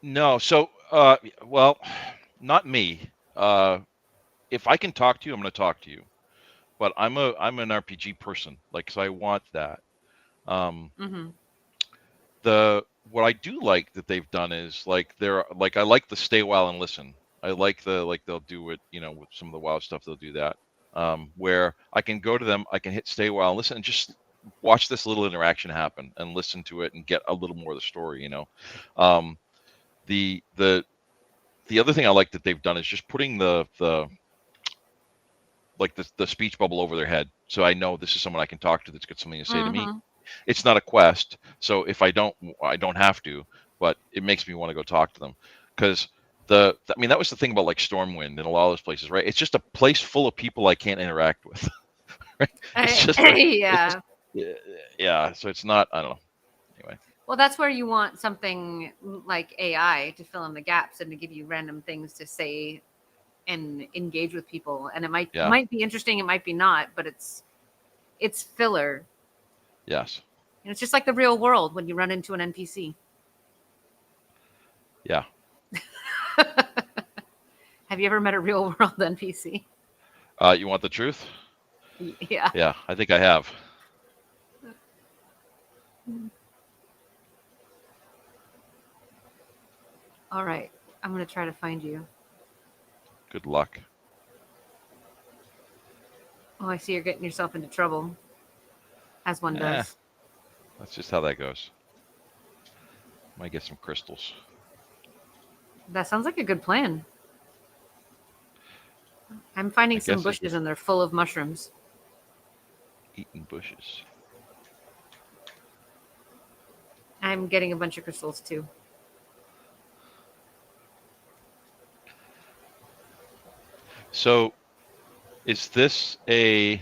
No. So, well, not me. If I can talk to you, I'm going to talk to you. But I'm an RPG person, like, so I want that. Mm-hmm. What I do like that they've done is like I like the stay while and listen. I like they'll do it, with some of the WoW stuff they'll do that. Where I can go to them, I can hit stay while and listen and just watch this little interaction happen and listen to it and get a little more of the story. The the other thing I like that they've done is just putting the speech bubble over their head, so I know this is someone I can talk to that's got something to say to me. Mm-hmm. It's not a quest, so if I don't have to, but it makes me want to go talk to them, because I mean, that was the thing about like Stormwind and a lot of those places, right? It's just a place full of people I can't interact with. Right? It's just Yeah. yeah. So it's not. I don't know. Anyway. Well, that's where you want something like AI to fill in the gaps and to give you random things to say and engage with people. And it might be interesting, it might be not, but it's filler. Yes. And it's just like the real world when you run into an NPC. Yeah. Have you ever met a real world NPC? You want the truth? Yeah. Yeah, I think I have. All right. I'm going to try to find you. Good luck. Oh, I see you're getting yourself into trouble. As one does. That's just how that goes. Might get some crystals. That sounds like a good plan. I'm finding some bushes and they're full of mushrooms. Eating bushes. I'm getting a bunch of crystals too. So, is this a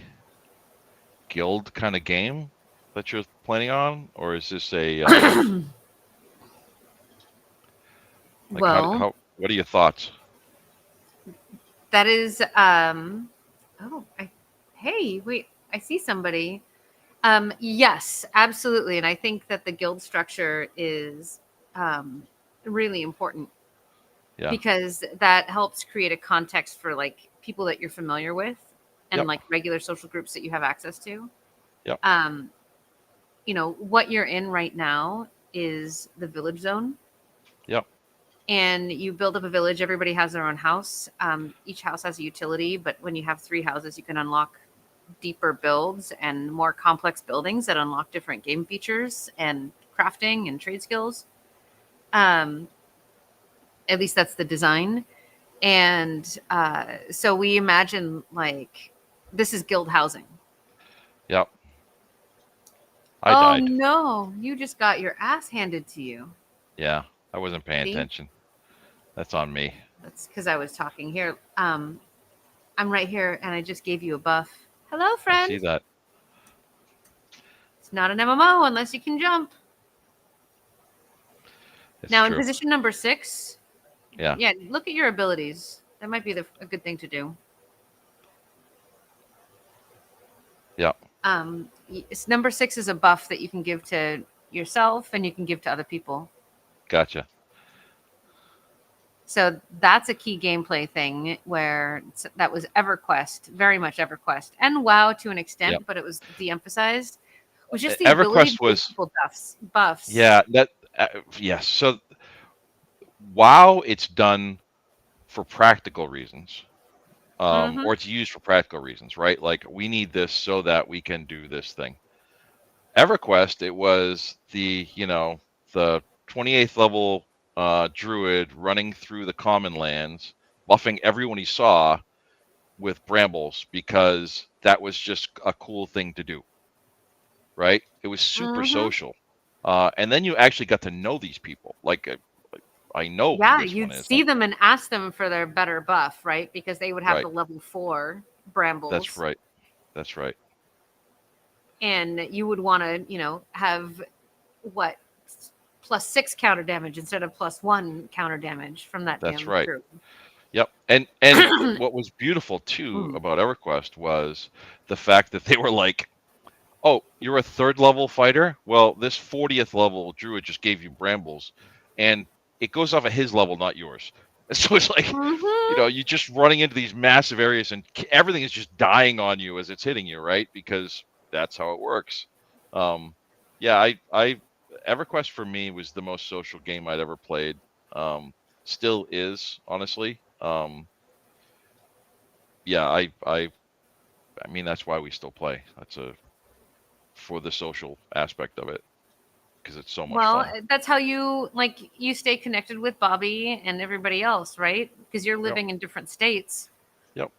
guild kind of game that you're planning on, or is this a well, what are your thoughts? That is hey, wait, I see somebody. Yes, absolutely. And I think that the guild structure is really important. Yeah. Because that helps create a context for like people that you're familiar with and like regular social groups that you have access to. Yep. What you're in right now is the village zone. Yep. And you build up a village. Everybody has their own house. Each house has a utility, but when you have 3 houses, you can unlock deeper builds and more complex buildings that unlock different game features and crafting and trade skills. At least that's the design. And so we imagine like this is guild housing. Yep. I Oh died. no, you just got your ass handed to you. Yeah, I wasn't paying See? attention. That's on me. That's because I was talking here. I'm right here, and I just gave you a buff. Hello, I friend. see that. It's not an MMO unless you can jump. It's Now, in true. position number 6, Yeah. yeah, look at your abilities. That might be a good thing to do. Yeah. Number 6 is a buff that you can give to yourself and you can give to other people. Gotcha. So that's a key gameplay thing where that was EverQuest, very much EverQuest, and WoW to an extent, Yep. but it was de-emphasized. Was just the ability EverQuest to give was. people buffs. Yeah. That. Yes. So, WoW, it's done for practical reasons. Mm-hmm. Or it's used for practical reasons, right? Like we need this so that we can do this thing. EverQuest, it was the 28th level druid running through the common lands, buffing everyone he saw with brambles because that was just a cool thing to do, right? It was super Mm-hmm. social. And then you actually got to know these people. Like I know who Yeah, this one you'd is. see them and ask them for their better buff, right? Because they would have Right. the level 4 That's brambles. right. That's right. And you would want to, have what +6 counter damage instead of +1 counter damage from that That's damn right. group. Yep. And what was beautiful too Mm. about EverQuest was the fact that they were like, "Oh, you're a 3rd level fighter? Well, this 40th level druid just gave you brambles, and it goes off of his level, not yours." So it's like, Mm-hmm. you're just running into these massive areas, and everything is just dying on you as it's hitting you, right? Because that's how it works. Yeah, I EverQuest for me was the most social game I'd ever played. Still is, honestly. Yeah, I mean that's why we still play. That's for the social aspect of it because it's so much Well, fun. that's how you stay connected with Bobby and everybody else, right? Because you're Yep. living in different states. Yep.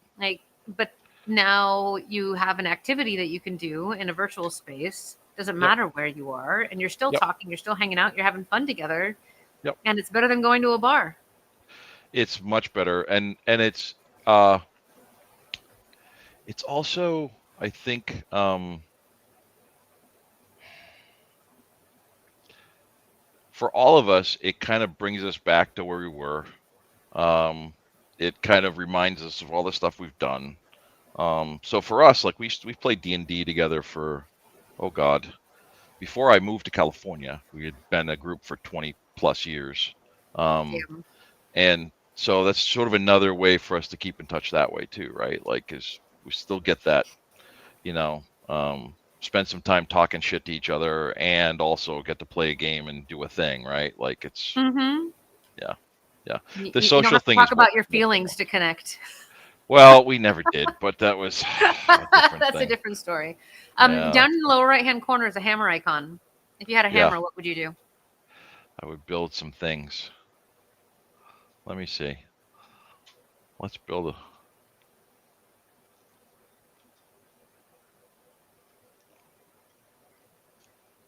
But now you have an activity that you can do in a virtual space. Doesn't Yep. matter where you are, and you're still Yep. talking, you're still hanging out, you're having fun together, Yep. and it's better than going to a bar. It's much better, and it's also I think for all of us it kind of brings us back to where we were. It kind of reminds us of all the stuff we've done. So for us, like we've played D&D together for, oh God, before I moved to California, we had been a group for 20 plus years. Damn. And so that's sort of another way for us to keep in touch that way too, right? Like, cause we still get that, you know, spend some time talking shit to each other and also get to play a game and do a thing, right? Like it's, Mm-hmm. yeah, yeah. You, The you don't social have to thing talk is what, about your feelings to connect. well, we never did, but that was a different That's a thing. different story. Yeah. Down in the lower right hand corner is a hammer icon. If you had a Yeah. hammer, what would you do? I would build some things. Let me see. Let's build a.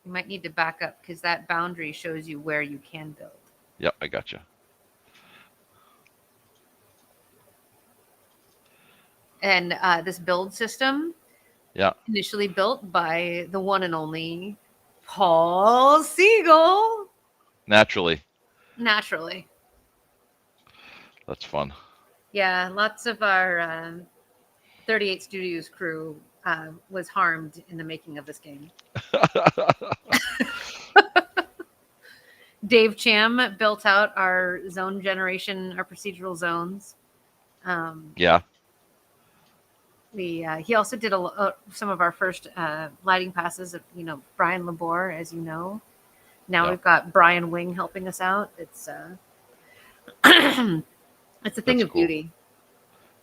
You might need to back up because that boundary shows you where you can build. Yep, I gotcha. And this build system, Yeah. initially built by the one and only Paul Siegel. Naturally. Naturally. That's fun. Yeah, lots of our 38 Studios crew was harmed in the making of this game. Dave Cham built out our zone generation, our procedural zones. Yeah. He also did some of our first lighting passes of Brian Labor, as you know. Now Yeah. we've got Brian Wing helping us out. It's it's a thing That's of cool. beauty.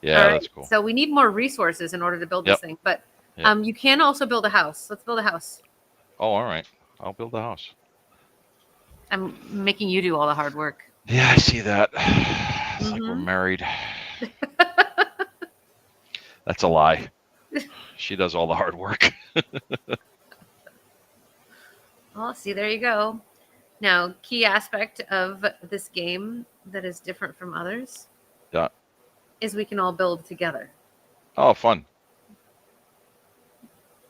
Yeah, All right, that's cool. so we need more resources in order to build this Yep. thing, but Yep. you can also build a house. Let's build a house. Oh, all right. I'll build a house. I'm making you do all the hard work. Yeah, I see that. It's like we're married. That's a lie. She does all the hard work. Well, see, there you go. Now, key aspect of this game that is different from others Yeah. is we can all build together. Oh, fun.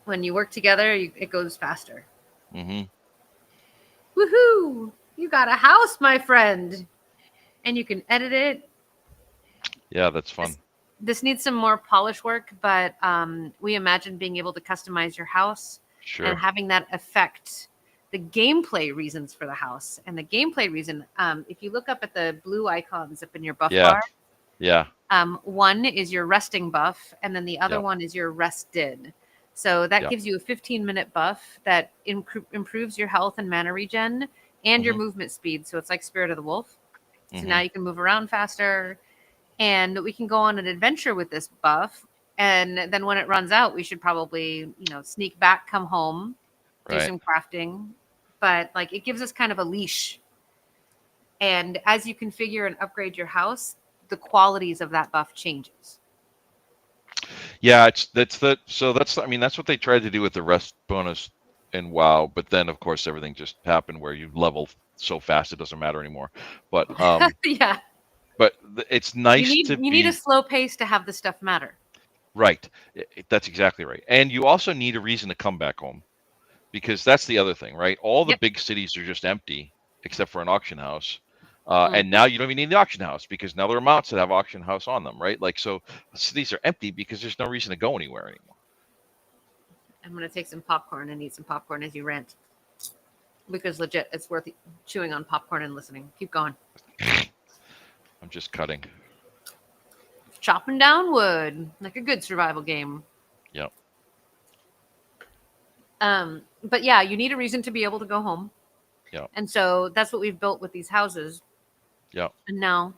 When you work together, it goes faster. Mm-hmm. Woohoo! You got a house, my friend, and you can edit it. Yeah, that's fun. This needs some more polish work, but we imagine being able to customize your house Sure. and having that affect the gameplay reasons for the house. And the gameplay reason, if you look up at the blue icons up in your buff bar, Yeah. one is your resting buff, and then the other Yep. one is your rested. So that Yep. gives you a 15-minute buff that improves your health and mana regen and your movement speed. So it's like Spirit of the Wolf. So now you can move around faster, and we can go on an adventure with this buff. And then when it runs out, we should probably, sneak back, come home, do Right. some crafting. But like it gives us kind of a leash. And as you configure and upgrade your house, the qualities of that buff changes. Yeah, that's what they tried to do with the rest bonus in WoW, but then of course everything just happened where you level so fast it doesn't matter anymore. But Yeah. But it's nice you need a slow pace to have the stuff matter. Right. That's exactly right. And you also need a reason to come back home, because that's the other thing, right? All the big cities are just empty except for an auction house. And now you don't even need the auction house, because now there are mounts that have auction house on them, right? Like, so cities are empty because there's no reason to go anywhere anymore. I'm going to take some popcorn and eat some popcorn as you rant. Because legit, it's worth chewing on popcorn and listening. Keep going. I'm just cutting. Chopping down wood like a good survival game. Yep. But yeah, you need a reason to be able to go home. Yep. And so that's what we've built with these houses. Yep. And now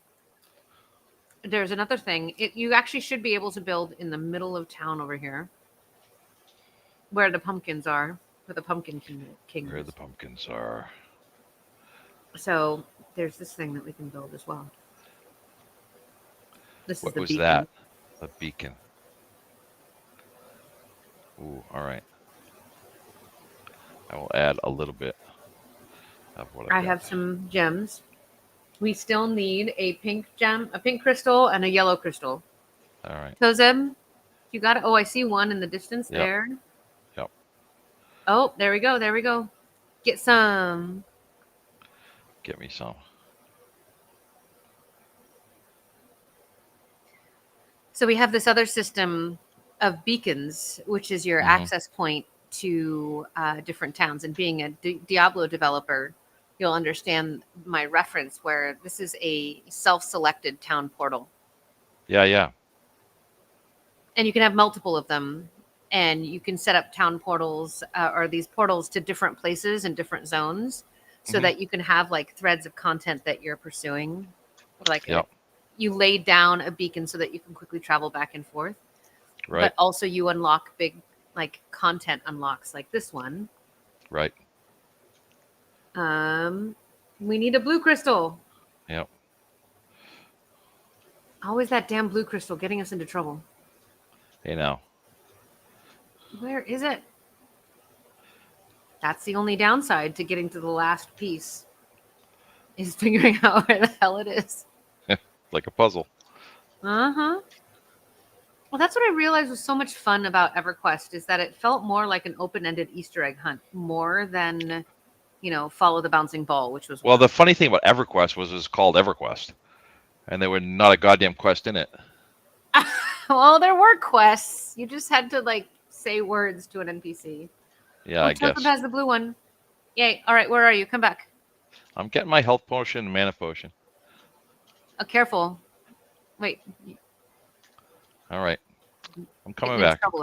there's another thing. You actually should be able to build in the middle of town over here, where the pumpkins are, where the pumpkin king Where is. the pumpkins are. So there's this thing that we can build as well. This What is the was beacon. that? A beacon. Ooh, all right. I will add a little bit of what I have some gems. We still need a pink gem, a pink crystal, and a yellow crystal. All right. Tozem, you got it. Oh, I see one in the distance there. Yep. Oh, there we go. There we go. Get some. Get me some. So we have this other system of beacons, which is your access point to different towns. And being a Diablo developer, you'll understand my reference where this is a self-selected town portal. Yeah. And you can have multiple of them. And you can set up town portals or these portals to different places and different zones so that you can have like threads of content that you're pursuing. Like you laid down a beacon so that you can quickly travel back and forth. Right. But also you unlock big like content unlocks like this one. Right. We need a blue crystal. Yep. Always that damn blue crystal getting us into trouble. Hey now. Where is it? That's the only downside to getting to the last piece is figuring out where the hell it is. Like a puzzle. Well, that's what I realized was so much fun about EverQuest is that it felt more like an open-ended Easter egg hunt more than, follow the bouncing ball, which was well. The funny thing about EverQuest was it was called EverQuest, and there were not a goddamn quest in it. Well, there were quests. You just had to like say words to an NPC. Yeah, I guess. has the blue one. Yay! All right, where are you? Come back. I'm getting my health potion and mana potion. Oh, careful. Wait. All right. I'm coming back. All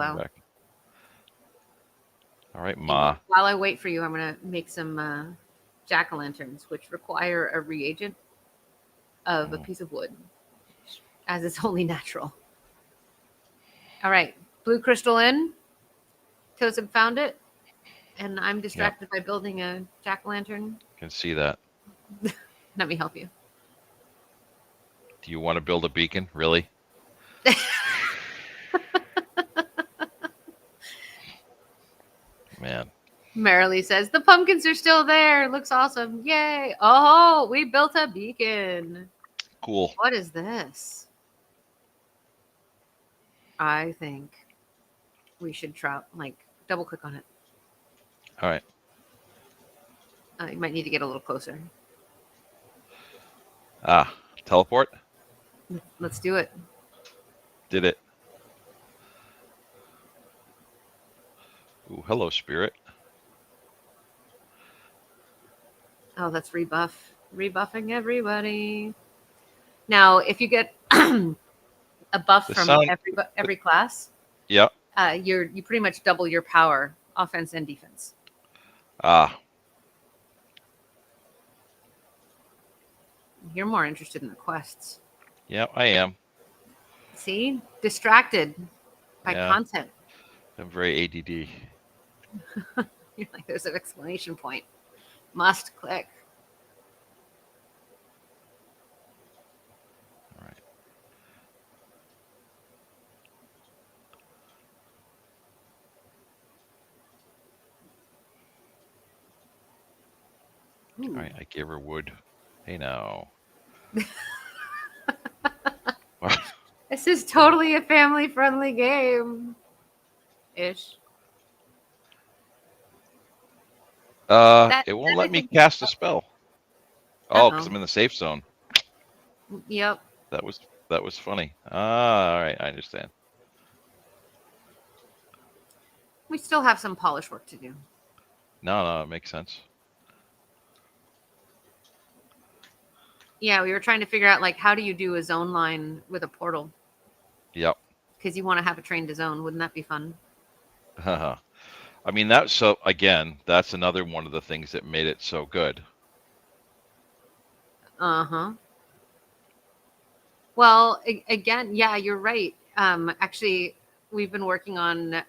right, Ma. While I wait for you, I'm going to make some jack-o'-lanterns, which require a reagent of a piece of wood, as it's only natural. All right. Blue crystal in. Tozem found it. And I'm distracted by building a jack-o'-lantern. Can see that. Let me help you. Do you want to build a beacon? Really? Man. Marilee says, the pumpkins are still there. Looks awesome. Yay. Oh, we built a beacon. Cool. What is this? I think we should try, like, double click on it. All right. You might need to get a little closer. Teleport? Let's do it. Did it. Ooh, hello, Spirit. Oh, that's rebuff. Rebuffing everybody. Now, if you get a buff The from sound- every class, Yeah. you pretty much double your power, offense and defense. You're more interested in the quests. Yeah, I am. See? Distracted by content. I'm very ADD. You're like, there's an exclamation point. Must click. All right. Ooh. All right, I gave her wood. Hey now. This is totally a family-friendly game. Ish. It won't let me cast a spell. Oh, because I'm in the safe zone. Yep. That was funny. All right, I understand. We still have some polish work to do. No, it makes sense. Yeah, we were trying to figure out, like, how do you do a zone line with a portal? Yep. Because you want to have a train to zone. Wouldn't that be fun? I mean, that's another one of the things that made it so good. Uh-huh. Well, again, yeah, you're right. Actually, we've been working on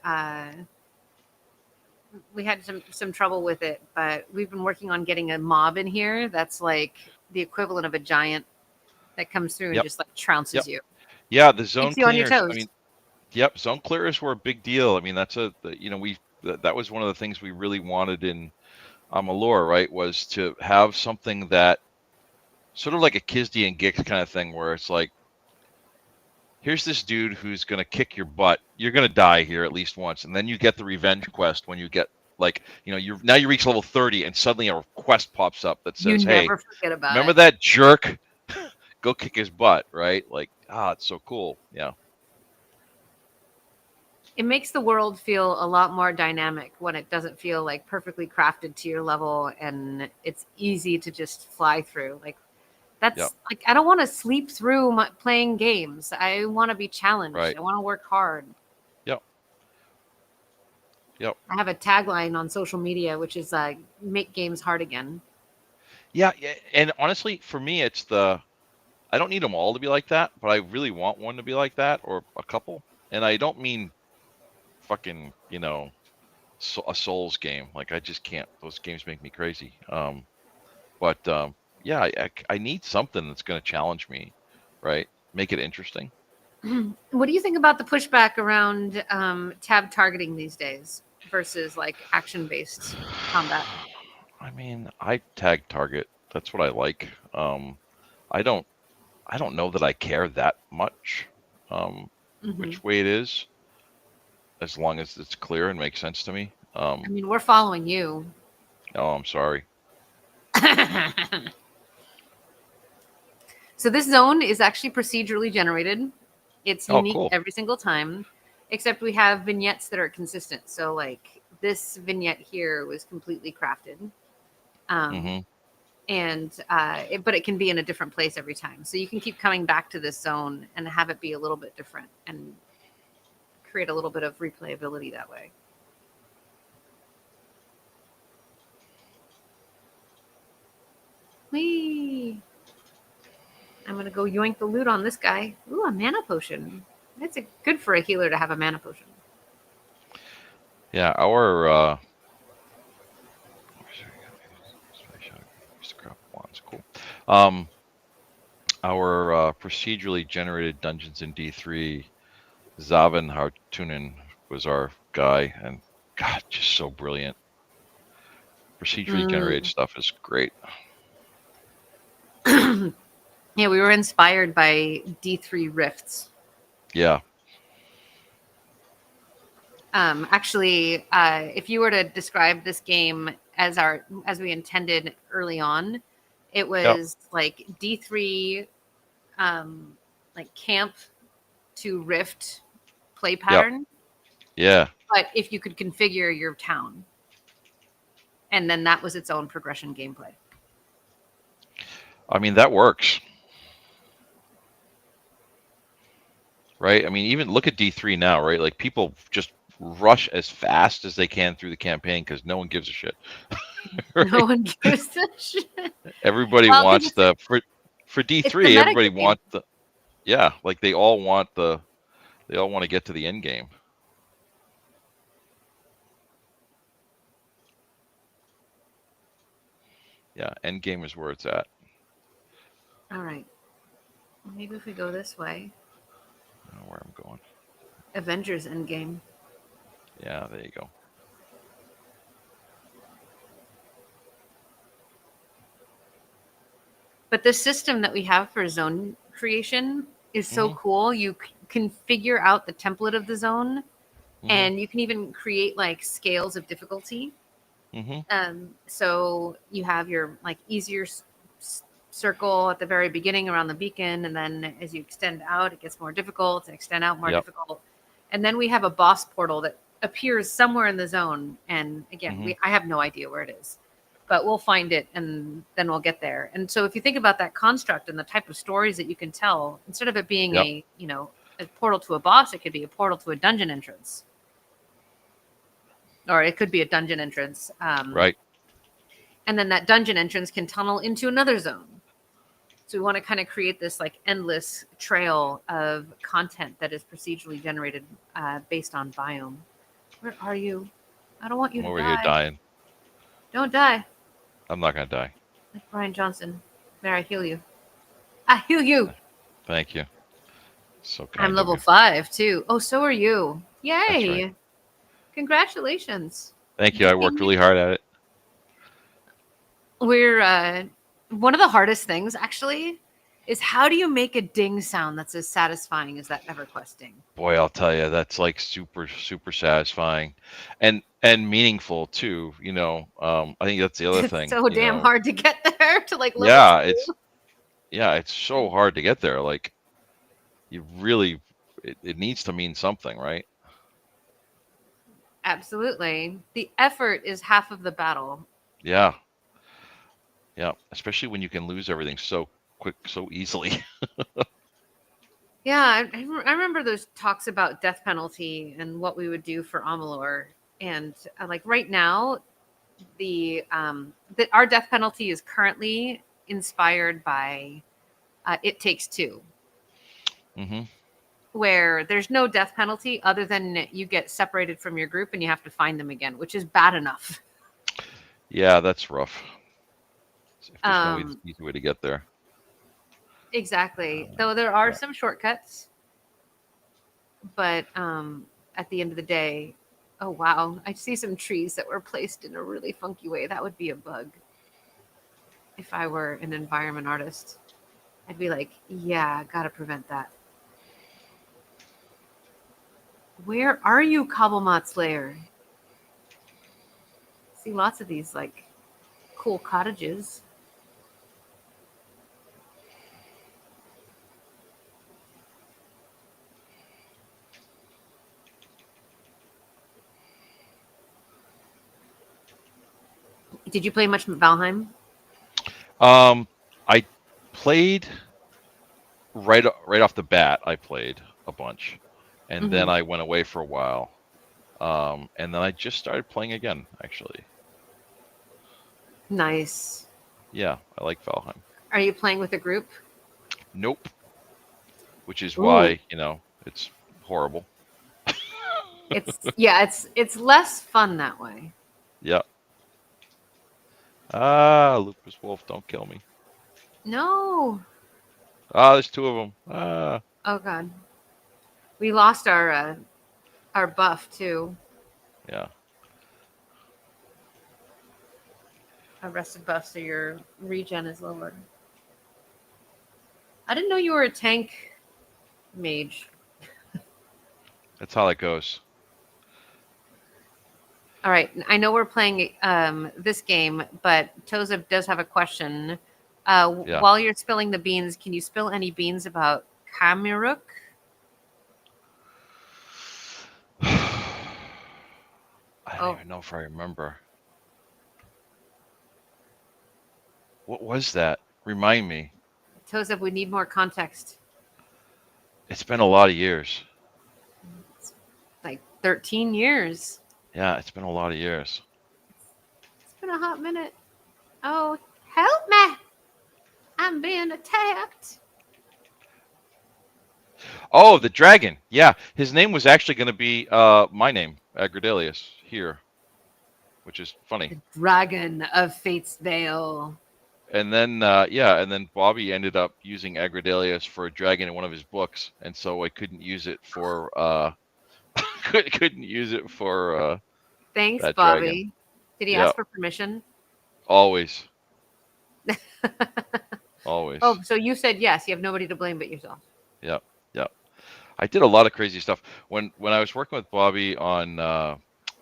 we had some trouble with it, but we've been working on getting a mob in here that's like the equivalent of a giant that comes through and just like trounces you. Yeah, the zone Keeps you on your cleaners. toes. I mean, yep, zone clearers were a big deal. I mean, that was one of the things we really wanted in Amalur, right? Was to have something that sort of like a Kizdi and Gix kind of thing, where it's like, here's this dude who's going to kick your butt. You're going to die here at least once. And then you get the revenge quest when you get, like, you reach level 30 and suddenly a quest pops up that says, hey, forget about remember that jerk? Go kick his butt, right? Like, it's so cool. Yeah. It makes the world feel a lot more dynamic when it doesn't feel like perfectly crafted to your level and it's easy to just fly through. Like, that's like, I don't want to sleep through playing games. I want to be challenged. Right. I want to work hard. Yep. I have a tagline on social media, which is make games hard again. Yeah. And honestly, for me, it's I don't need them all to be like that, but I really want one to be like that, or a couple. And I don't mean fucking, a Souls game. Like, I just can't. Those games make me crazy. Yeah, I need something that's going to challenge me, right? Make it interesting. What do you think about the pushback around tab targeting these days versus like action-based combat? I mean, I tag target. That's what I like. I don't know that I care that much which way it is, as long as it's clear and makes sense to me. I mean, we're following you. Oh, I'm sorry. So this zone is actually procedurally generated. It's unique cool. every single time, except we have vignettes that are consistent. So like this vignette here was completely crafted. But it can be in a different place every time. So you can keep coming back to this zone and have it be a little bit different and create a little bit of replayability that way. Whee! I'm going to go yoink the loot on this guy. Ooh, a mana potion. It's good for a healer to have a mana potion. Yeah, our crap wands, cool. Um, our procedurally generated dungeons in D3, Zavin Hartunen was our guy, and God, just so brilliant. Procedurally generated Mm. stuff is great. Yeah, we were inspired by D3 Rifts. Yeah. Actually, if you were to describe this game as we intended early on, it Yep. was like D3, like camp to Rift play Yep. pattern. Yeah. But if you could configure your town, and then that was its own progression gameplay. I mean, that works. Right? I mean, even look at D3 now, right? Like people just rush as fast as they can through the campaign because no one gives a shit. No Right? one gives a shit. Everybody Well, wants because for it's the D3, everybody metagame. want yeah, like they all want to get to the end game. Yeah, end game is where it's at. All right. Maybe if we go this way, I don't know where I'm going. Avengers Endgame. Yeah, there you go. But the system that we have for zone creation is so Mm-hmm. cool. You can figure out the template of the zone, Mm-hmm. and you can even create like scales of difficulty. Mm-hmm. So you have your like easier circle at the very beginning around the beacon, and then as you extend out, it gets more difficult, and extend out more Yep. difficult. And then we have a boss portal that appears somewhere in the zone. And again, Mm-hmm. I have no idea where it is, but we'll find it and then we'll get there. And so if you think about that construct and the type of stories that you can tell, instead of it being Yep. a portal to a boss, it could be a portal to a dungeon entrance, or it could be a dungeon entrance. Right. And then that dungeon entrance can tunnel into another zone. So we want to kind of create this like endless trail of content that is procedurally generated based on biome. Where are you? I don't want you I'm to over here die. dying. Don't die. I'm not gonna die. Like Brian Johnson. May I heal you? I heal you. Thank you. So I'm kind of level you. 5 too. Oh, so are you. That's right. Yay. Congratulations. Thank you. I worked Ding. really hard at it. We're one of the hardest things actually is how do you make a ding sound that's as satisfying as that EverQuest ding? Boy, I'll tell you, that's like super, super satisfying, and meaningful too. I think that's the other It's thing. so damn hard to get there to like level Yeah, 2. it's so hard to get there. Like you really, it needs to mean something, right? Absolutely. The effort is half of the battle. Yeah, yeah. Especially when you can lose everything so quick, so easily. Yeah, I remember those talks about death penalty and what we would do for Amalur. And like right now, our death penalty is currently inspired by It Takes Two, Hmm. where there's no death penalty other than you get separated from your group and you have to find them again, which is bad enough. Yeah, that's rough. If there's no Um, easy way to get there. exactly. Though there are Yeah. some shortcuts, but at the end of the day, oh wow, I see some trees that were placed in a really funky way. That would be a bug. If I were an environment artist, I'd be like, yeah, gotta prevent that. Where are you, Cobblemot's lair? See lots of these like cool cottages. Did you play much Valheim? I played right off the bat. I played a bunch, and then Mm-hmm. I went away for a while. And then I just started playing again, actually. Nice. Yeah, I like Valheim. Are you playing with a group? Nope. Which is Ooh, why, it's horrible. it's less fun that way. Yeah. Ah, Lupus Wolf, don't kill me. No. Ah, there's two of them. Ah, Oh God. We lost our buff too. yeah. Our rested buff, so your regen is lower. I didn't know you were a tank mage. That's how that goes. All right. I know we're playing this game, but Tozeb does have a question. Yeah. While you're spilling the beans, can you spill any beans about Kamiruk? I don't Oh, even know if I remember. What was that? Remind me. Tozeb, we need more context. It's been a lot of years. It's like 13 years. Yeah, it's been a lot of years. It's been a hot minute. Oh, help me! I'm being attacked. Oh, the dragon. Yeah, his name was actually going to be my name, Agrodelius, here, which is funny. The Dragon of Fate's Veil. And then, and then Bobby ended up using Agrodelius for a dragon in one of his books, and so I couldn't use it for couldn't use it for Thanks, that dragon. Bobby. Did he Yep, ask for permission? always, always. Oh, so you said yes. You have nobody to blame but yourself. Yep, yep. I did a lot of crazy stuff when I was working with Bobby on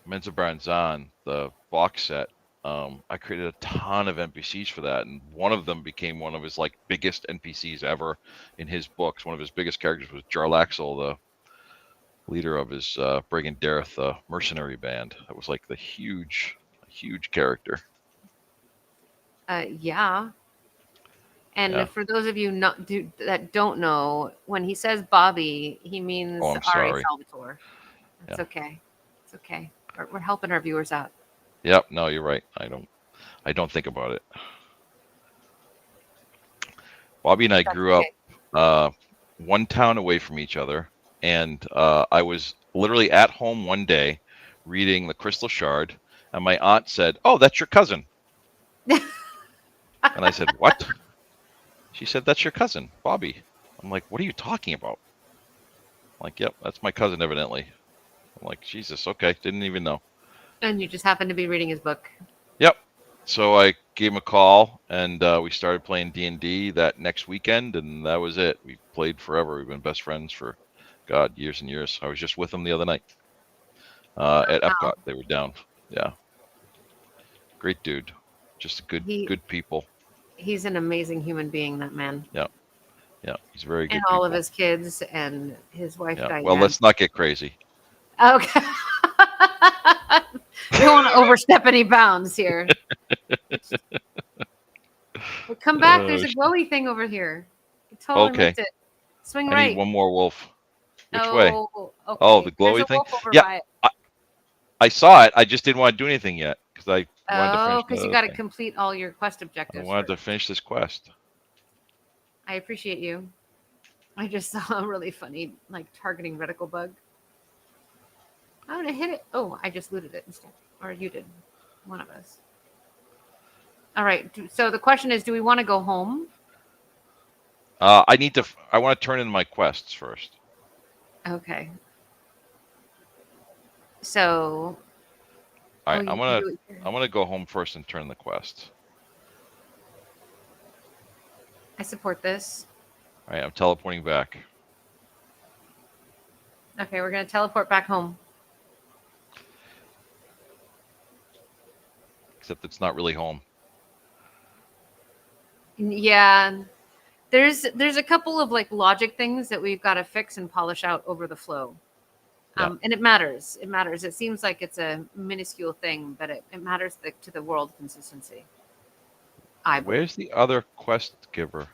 Mensa Branzan, the box set. I created a ton of NPCs for that, and one of them became one of his like biggest NPCs ever in his books. One of his biggest characters was Jarlaxle, the leader of his Brigand Dareth mercenary band. That was like the huge character. Yeah. And Yeah. for those of you that don't know, when he says Bobby, he means Oh, I'm R.A. sorry. Salvatore. It's Yeah. okay. It's okay. We're helping our viewers out. Yep. No, you're right. I don't think about it. Bobby and I That's grew up okay. one town away from each other, and I was literally at home one day reading The Crystal Shard, and my aunt said, "Oh, that's your cousin." And I said, "What?" She said, "That's your cousin, Bobby." I'm like, "What are you talking about?" I'm like, "Yep, that's my cousin, evidently." I'm like, "Jesus, okay, didn't even know." And you just happen to be reading his book. Yep. So I gave him a call, and we started playing D&D that next weekend, and that was it. We played forever. We've been best friends for, God, years and years. I was just with him the other night at Wow. Epcot. They were down. Yeah, great dude. Just He good people. he's an amazing human being, that man. Yeah, yeah. He's very And good all of people. his kids and his wife Yeah. Well, Diane. let's not get crazy. Okay. We don't want to overstep any bounds here. But come back. There's a glowy thing over here. You totally Okay. missed it. Swing I need right. one more wolf. Which way? Oh, Oh, the okay. There's glowy a thing. wolf over Yeah, by it. I saw it. I just didn't want to do anything yet because I wanted to finish Oh, the because you other got to thing. complete all your quest I objectives wanted to first. finish this quest. I appreciate you. I just saw a really funny, like, targeting reticle bug. I'm gonna hit it. Oh, I just looted it instead. Or you did. One of us. All right. So the question is, do we want to go home? I need to. I want to turn in my quests first. Okay. So, All oh, right, you can do it here. I'm gonna go home first and turn the quest. I support this. All right, I'm teleporting back. Okay, we're gonna teleport back home. Except it's not really home. Yeah, there's a couple of like logic things that we've got to fix and polish out over the flow. Yeah. And it matters. It matters. It seems like it's a minuscule thing, but it matters to the world consistency. Where's the other quest giver?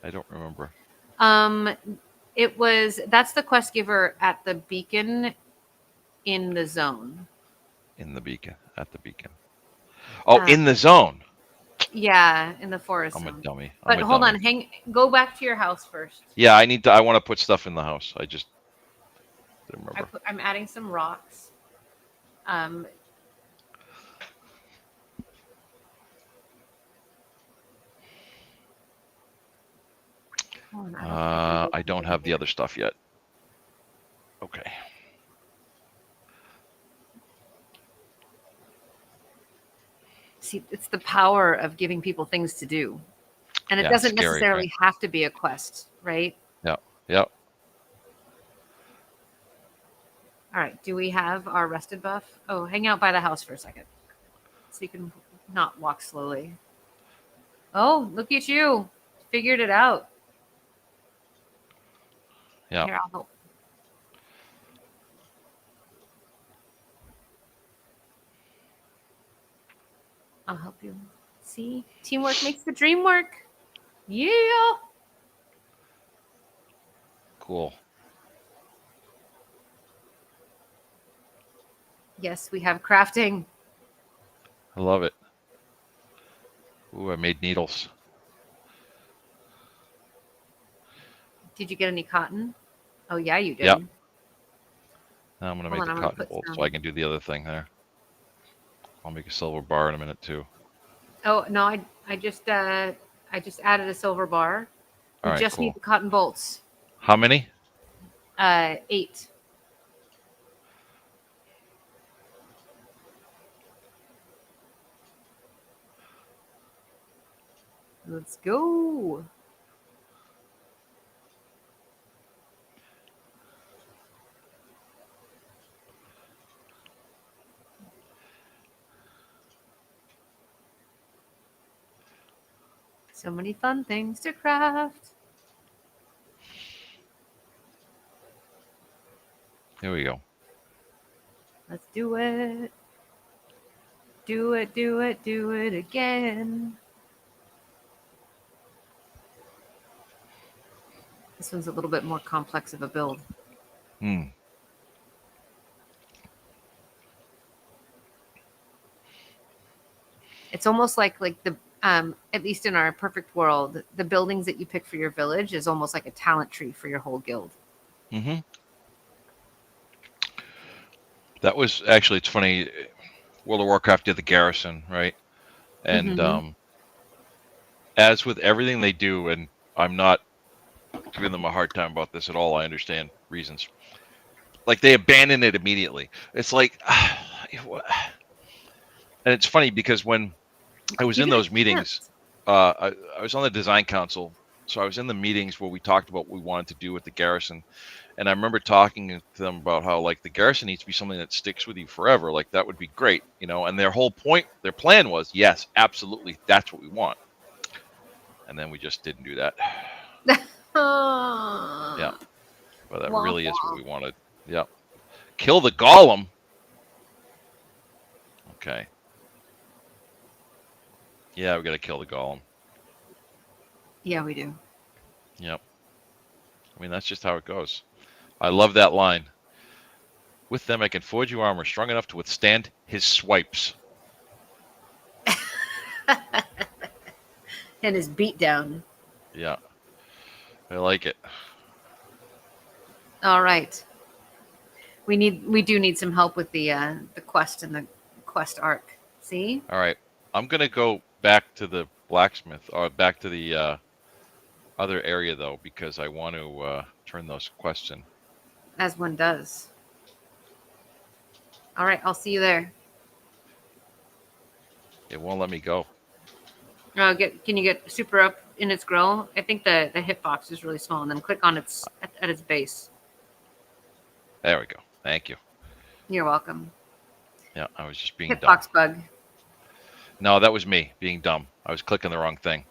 I don't remember. That's the quest giver at the beacon in the zone. In the beacon. At the beacon. Oh, in the zone. Yeah, in the forest I'm zone. a dummy. But hold on, go back to your house first. Yeah, I want to put stuff in the house. I just didn't remember. I'm adding some rocks. Oh, and I don't think I I don't have the other stuff yet. Okay. See, it's the power of giving people things to do. And it Yeah, doesn't scary, right? necessarily have to be a quest, right? Yeah, yeah. All right. Do we have our rested buff? Oh, hang out by the house for a second so you can not walk slowly. Oh, look at you. Figured it out. Yeah. Here, I'll help. I'll help you. See? Teamwork makes the dream work. Yeah. Cool. Yes, we have crafting. I love it. Ooh, I made needles. Did you get any cotton? Oh, yeah, you did. Yep. Now I'm going to Hold make on, the I'm gonna cotton put bolts so some. I can do the other thing there. I'll make a silver bar in a minute too. Oh no, I just added a silver bar. We All right, just need cool. the cotton bolts. How many? 8. Let's go. So many fun things to craft. Here we go. Let's do it. Do it, do it, do it again. This one's a little bit more complex of a build. It's almost like the at least in our perfect world, the buildings that you pick for your village is almost like a talent tree for your whole guild. Mm-hmm. That was actually, it's funny. World of Warcraft did the garrison, right? And Mm-hmm. as with everything they do, and I'm not giving them a hard time about this at all. I understand reasons. Like they abandon it immediately. It's like, and it's funny because when I was Give in it a those meetings, chance. I was on the design council, so I was in the meetings where we talked about what we wanted to do with the garrison, and I remember talking to them about how like the garrison needs to be something that sticks with you forever. Like that would be great, you know. And their whole point, their plan was, yes, absolutely, that's what we want. And then we just didn't do that. Yeah, but that Womp really is what womp. we wanted. Yeah, kill the golem. Okay. Yeah, we got to kill the golem. Yeah, we do. Yep. I mean, that's just how it goes. I love that line. With them, I can forge you armor strong enough to withstand his swipes. And his beatdown. Yeah, I like it. All right. We do need some help with the quest and the quest arc. See? All right, I'm gonna go back to the blacksmith, or back to the other area though, because I want to turn those quests in. As one does. All right, I'll see you there. It won't let me go. Can you get super up in its grill? I think the hitbox is really small, and then click on its at its base. There we go. Thank you. You're welcome. Yeah, I was just being dumb. Hitbox bug. No, that was me being dumb. I was clicking the wrong thing.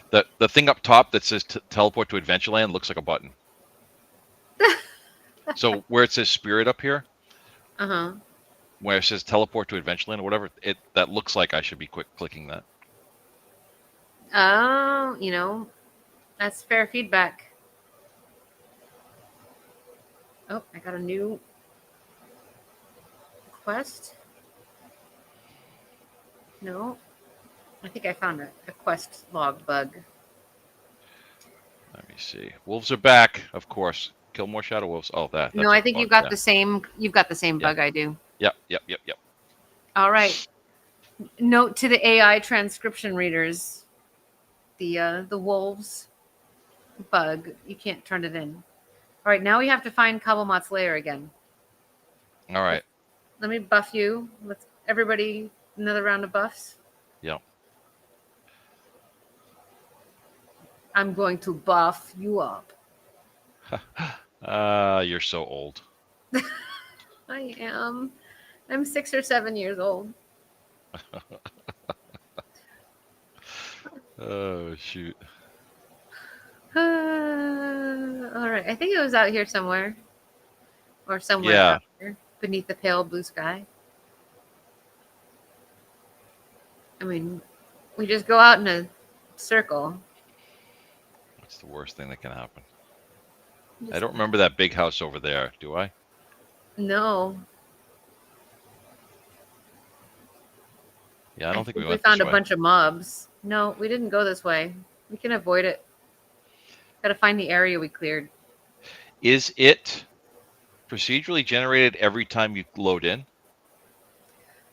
The thing up top that says teleport to Adventureland looks like a button. So where it says spirit up here, Uh-huh. where it says teleport to Adventureland or whatever, that looks like I should be clicking that. Oh, that's fair feedback. Oh, I got a new quest. No, I think I found a quest log bug. Let me see. Wolves are back, of course. Kill more shadow wolves. Oh, that's No, a I think bug. you've got Yeah. the same. You've got the same Yeah. bug I do. Yep. All right. Note to the AI transcription readers: the wolves bug. You can't turn it in. All right, now we have to find Cobblemot's lair again. All right. Let me buff you. Let's everybody another round of buffs. Yep. I'm going to buff you up. You're so old. I am. I'm 6 or 7 years old. Oh shoot. All right, I think it was out here somewhere, or somewhere Yeah. out here beneath the pale blue sky. I mean, we just go out in a circle. What's the worst thing that can happen? I Just- don't remember that big house over there, do I? No, Yeah, I I don't think we think we went this found a way. bunch of mobs. No, we didn't go this way. We can avoid it. Got to find the area we cleared. Is it procedurally generated every time you load in?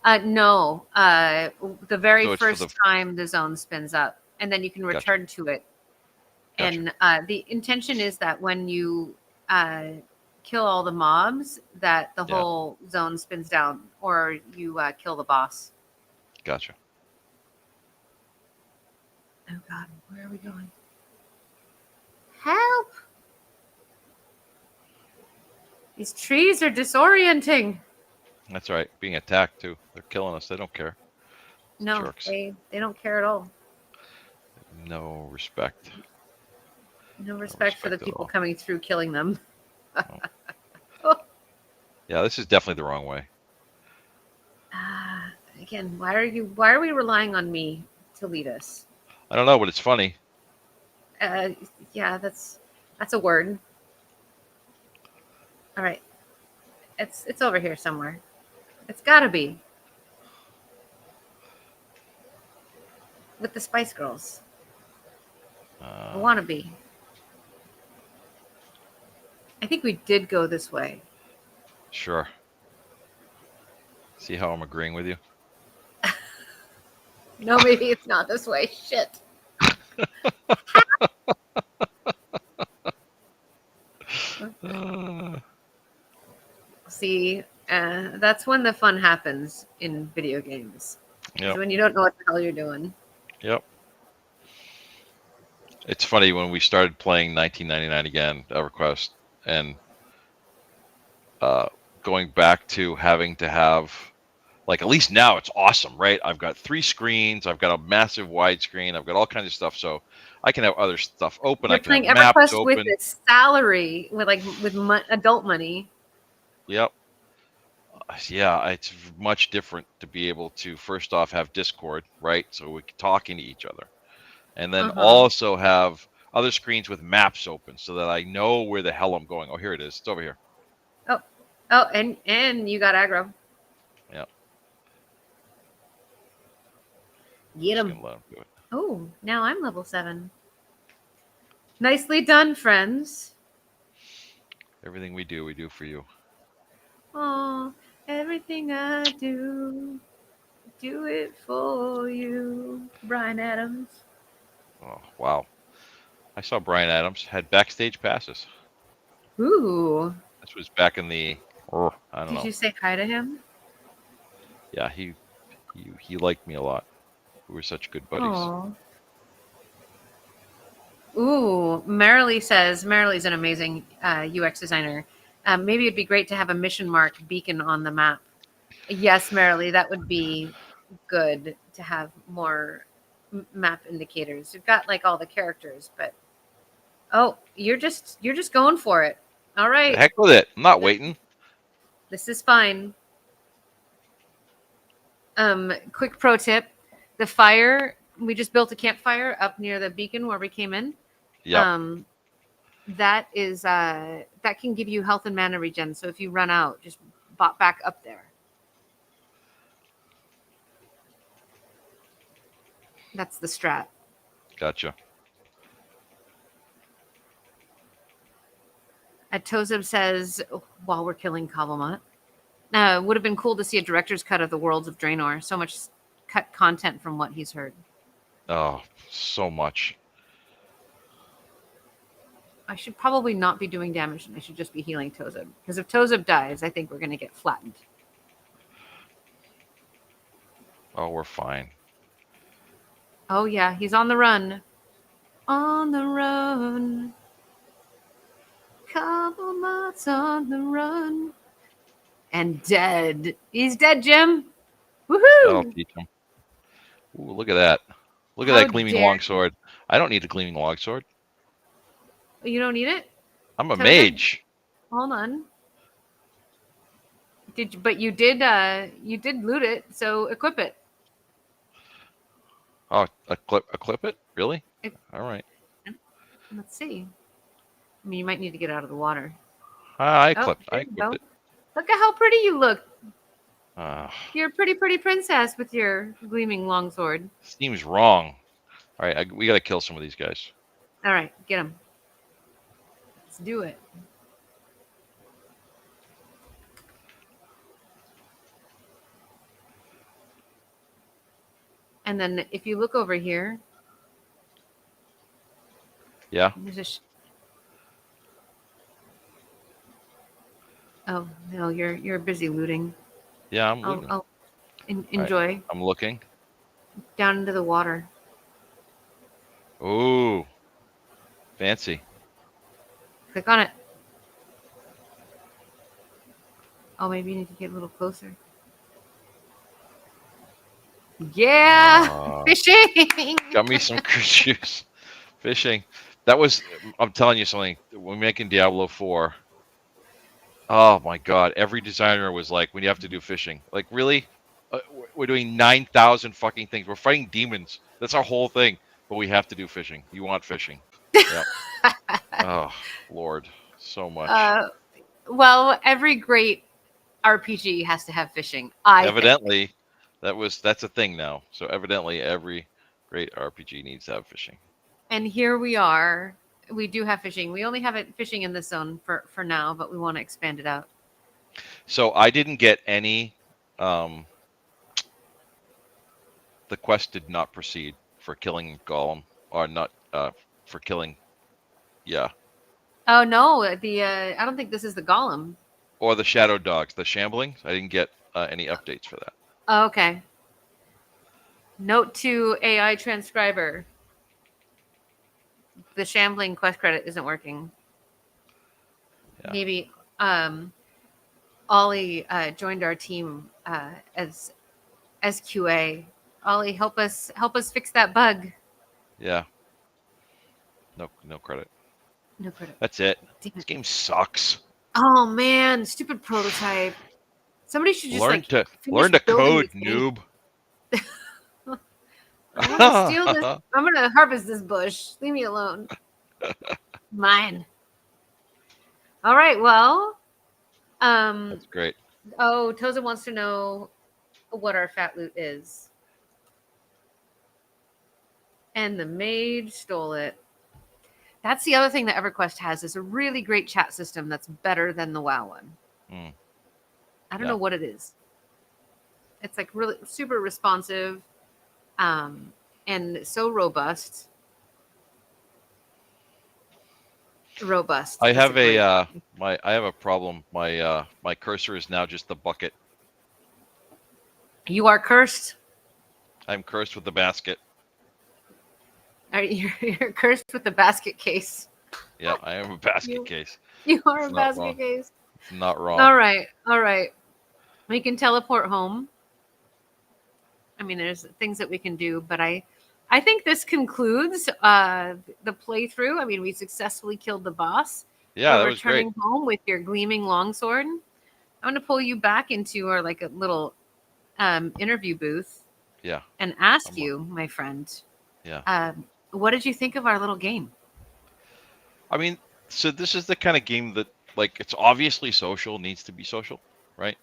No, the very So it's for the first time the zone spins up, and then you can Gotcha. return to it. Gotcha. And the intention is that when you kill all the mobs, that the Yeah. whole zone spins down, or you kill the boss. Gotcha. Oh God, where are we going? Help! These trees are disorienting. That's right. Being attacked too. They're killing us. They don't care. No, Jerks. they don't care at all. No respect. No respect for the respect at people all. coming through killing them. Yeah, this is definitely the wrong way. Again, why are we relying on me to lead us? I don't know, but it's funny. Yeah, that's a word. All right, it's over here somewhere. It's gotta be with the Spice Girls. I want to be. I think we did go this way. Sure. See how I'm agreeing with you? No, maybe it's not this way. Shit. See, that's when the fun happens in video games. Yep. Is when you don't know what the hell you're doing. Yep. It's funny when we started playing 1999 again, EverQuest, and going back to having to have, like, at least now it's awesome, right? I've got 3 screens, I've got a massive widescreen, I've got all kinds of stuff, so I can have other stuff open. You're I can have playing maps EverQuest with open. a salary, with adult money. Yep. Yeah, it's much different to be able to first off have Discord, right? So we can talk into each other. And then also have other screens with maps open so that I know where the hell I'm going. Oh, here it is. It's over here. Oh, and you got aggro. Yeah. Get Just him. gonna let him do it. Oh, now I'm level 7. Nicely done, friends. Everything we do for you. Oh, everything I do it for you. Brian Adams. Oh, wow. I saw Brian Adams had backstage passes. Ooh. This was back in the, I don't Did know. you say hi to him? Yeah, he liked me a lot. We were such good buddies. Oh. Ooh, Marilee's an amazing UX designer. Maybe it'd be great to have a mission mark beacon on the map. Yes, Marilee, that would be good to have more map indicators. You've got like all the characters, but oh, you're just going for it. All right, The heck with it. I'm not waiting. this is fine. Quick pro tip: the fire we just built a campfire up near the beacon where we came in. Yeah. That is that can give you health and mana regen. So if you run out, just bot back up there. That's the strat. Gotcha. Tozub says, while we're killing Kavalmot, would have been cool to see a director's cut of the Worlds of Draenor. So much cut content from what he's heard. Oh, so much. I should probably not be doing damage, and I should just be healing Tozub. Because if Tozub dies, I think we're going to get flattened. Oh, we're fine. Oh, yeah, he's on the run. On the run. Couple months on the run. And dead. He's dead, Jim. That'll Woohoo! teach him. Ooh, look at that. Look at How that gleaming dare longsword. I don't need a gleaming longsword. you? don't need it? I'm a Tozub, mage. hold on. But you did loot it, so equip it. Oh, equip it? Really? It- All right. Let's see. I mean, you might need to get out of the water. I Oh, equipped there you go. it. Look at how pretty you look. Uh, You're a pretty princess with your gleaming longsword. seems wrong. All right, we got to kill some of these guys. All right, get him. Let's do it. And then if you look over here, Yeah. there's oh no, you're busy looting. Yeah, I'm looting. I'll enjoy. Right, I'm looking. Down into the water. Ooh, fancy. Click on it. Oh, maybe you need to get a little closer. Yeah, fishing. Got me some juice. Fishing. That was. I'm telling you something. When making Diablo IV. Oh my God! Every designer was like, "When you have to do fishing, like really, we're doing 9,000 fucking things. We're fighting demons. That's our whole thing. But we have to do fishing. You want fishing? Yep. Oh Lord, so much. Well, every great RPG has to have fishing. I think. Evidently, that's a thing now. So evidently, every great RPG needs to have fishing. And here we are. We do have fishing. We only have it fishing in this zone for now, but we want to expand it out. So I didn't get any. The quest did not proceed for killing Golem, or not for killing. Yeah. Oh no, I don't think this is the golem. Or the Shadow Dogs, the Shamblings. I didn't get any updates for that. Oh, okay. Note to AI transcriber. The shambling quest credit isn't working. Yeah. Maybe Ollie joined our team as QA. Ollie, help us fix that bug. Yeah. No credit. No credit. That's it. Damn This it. game sucks. Oh man, stupid prototype. Somebody should just learn to building code, this game. noob. I want to steal this. I'm gonna harvest this bush. Leave me alone. Mine. All right. Well, That's great. oh, Toza wants to know what our fat loot is, and the mage stole it. That's the other thing that EverQuest has is a really great chat system that's better than the WoW one. I don't know what it is. It's like really super responsive, and so robust. I have I have a problem. My cursor is now just the bucket. You are cursed. I'm cursed with the basket. You're cursed with the basket case. Yeah, I am a basket case. You are It's a not basket wrong. case. It's not wrong. All right. We can teleport home. I mean, there's things that we can do, but I think this concludes the playthrough. I mean, we successfully killed the boss. Yeah, that We're was great. returning home with your gleaming longsword. I'm going to pull you back into our like a little interview booth. Yeah. And ask you, my friend. Yeah. What did you think of our little game? I mean, so this is the kind of game that, like, it's obviously social, needs to be social, right?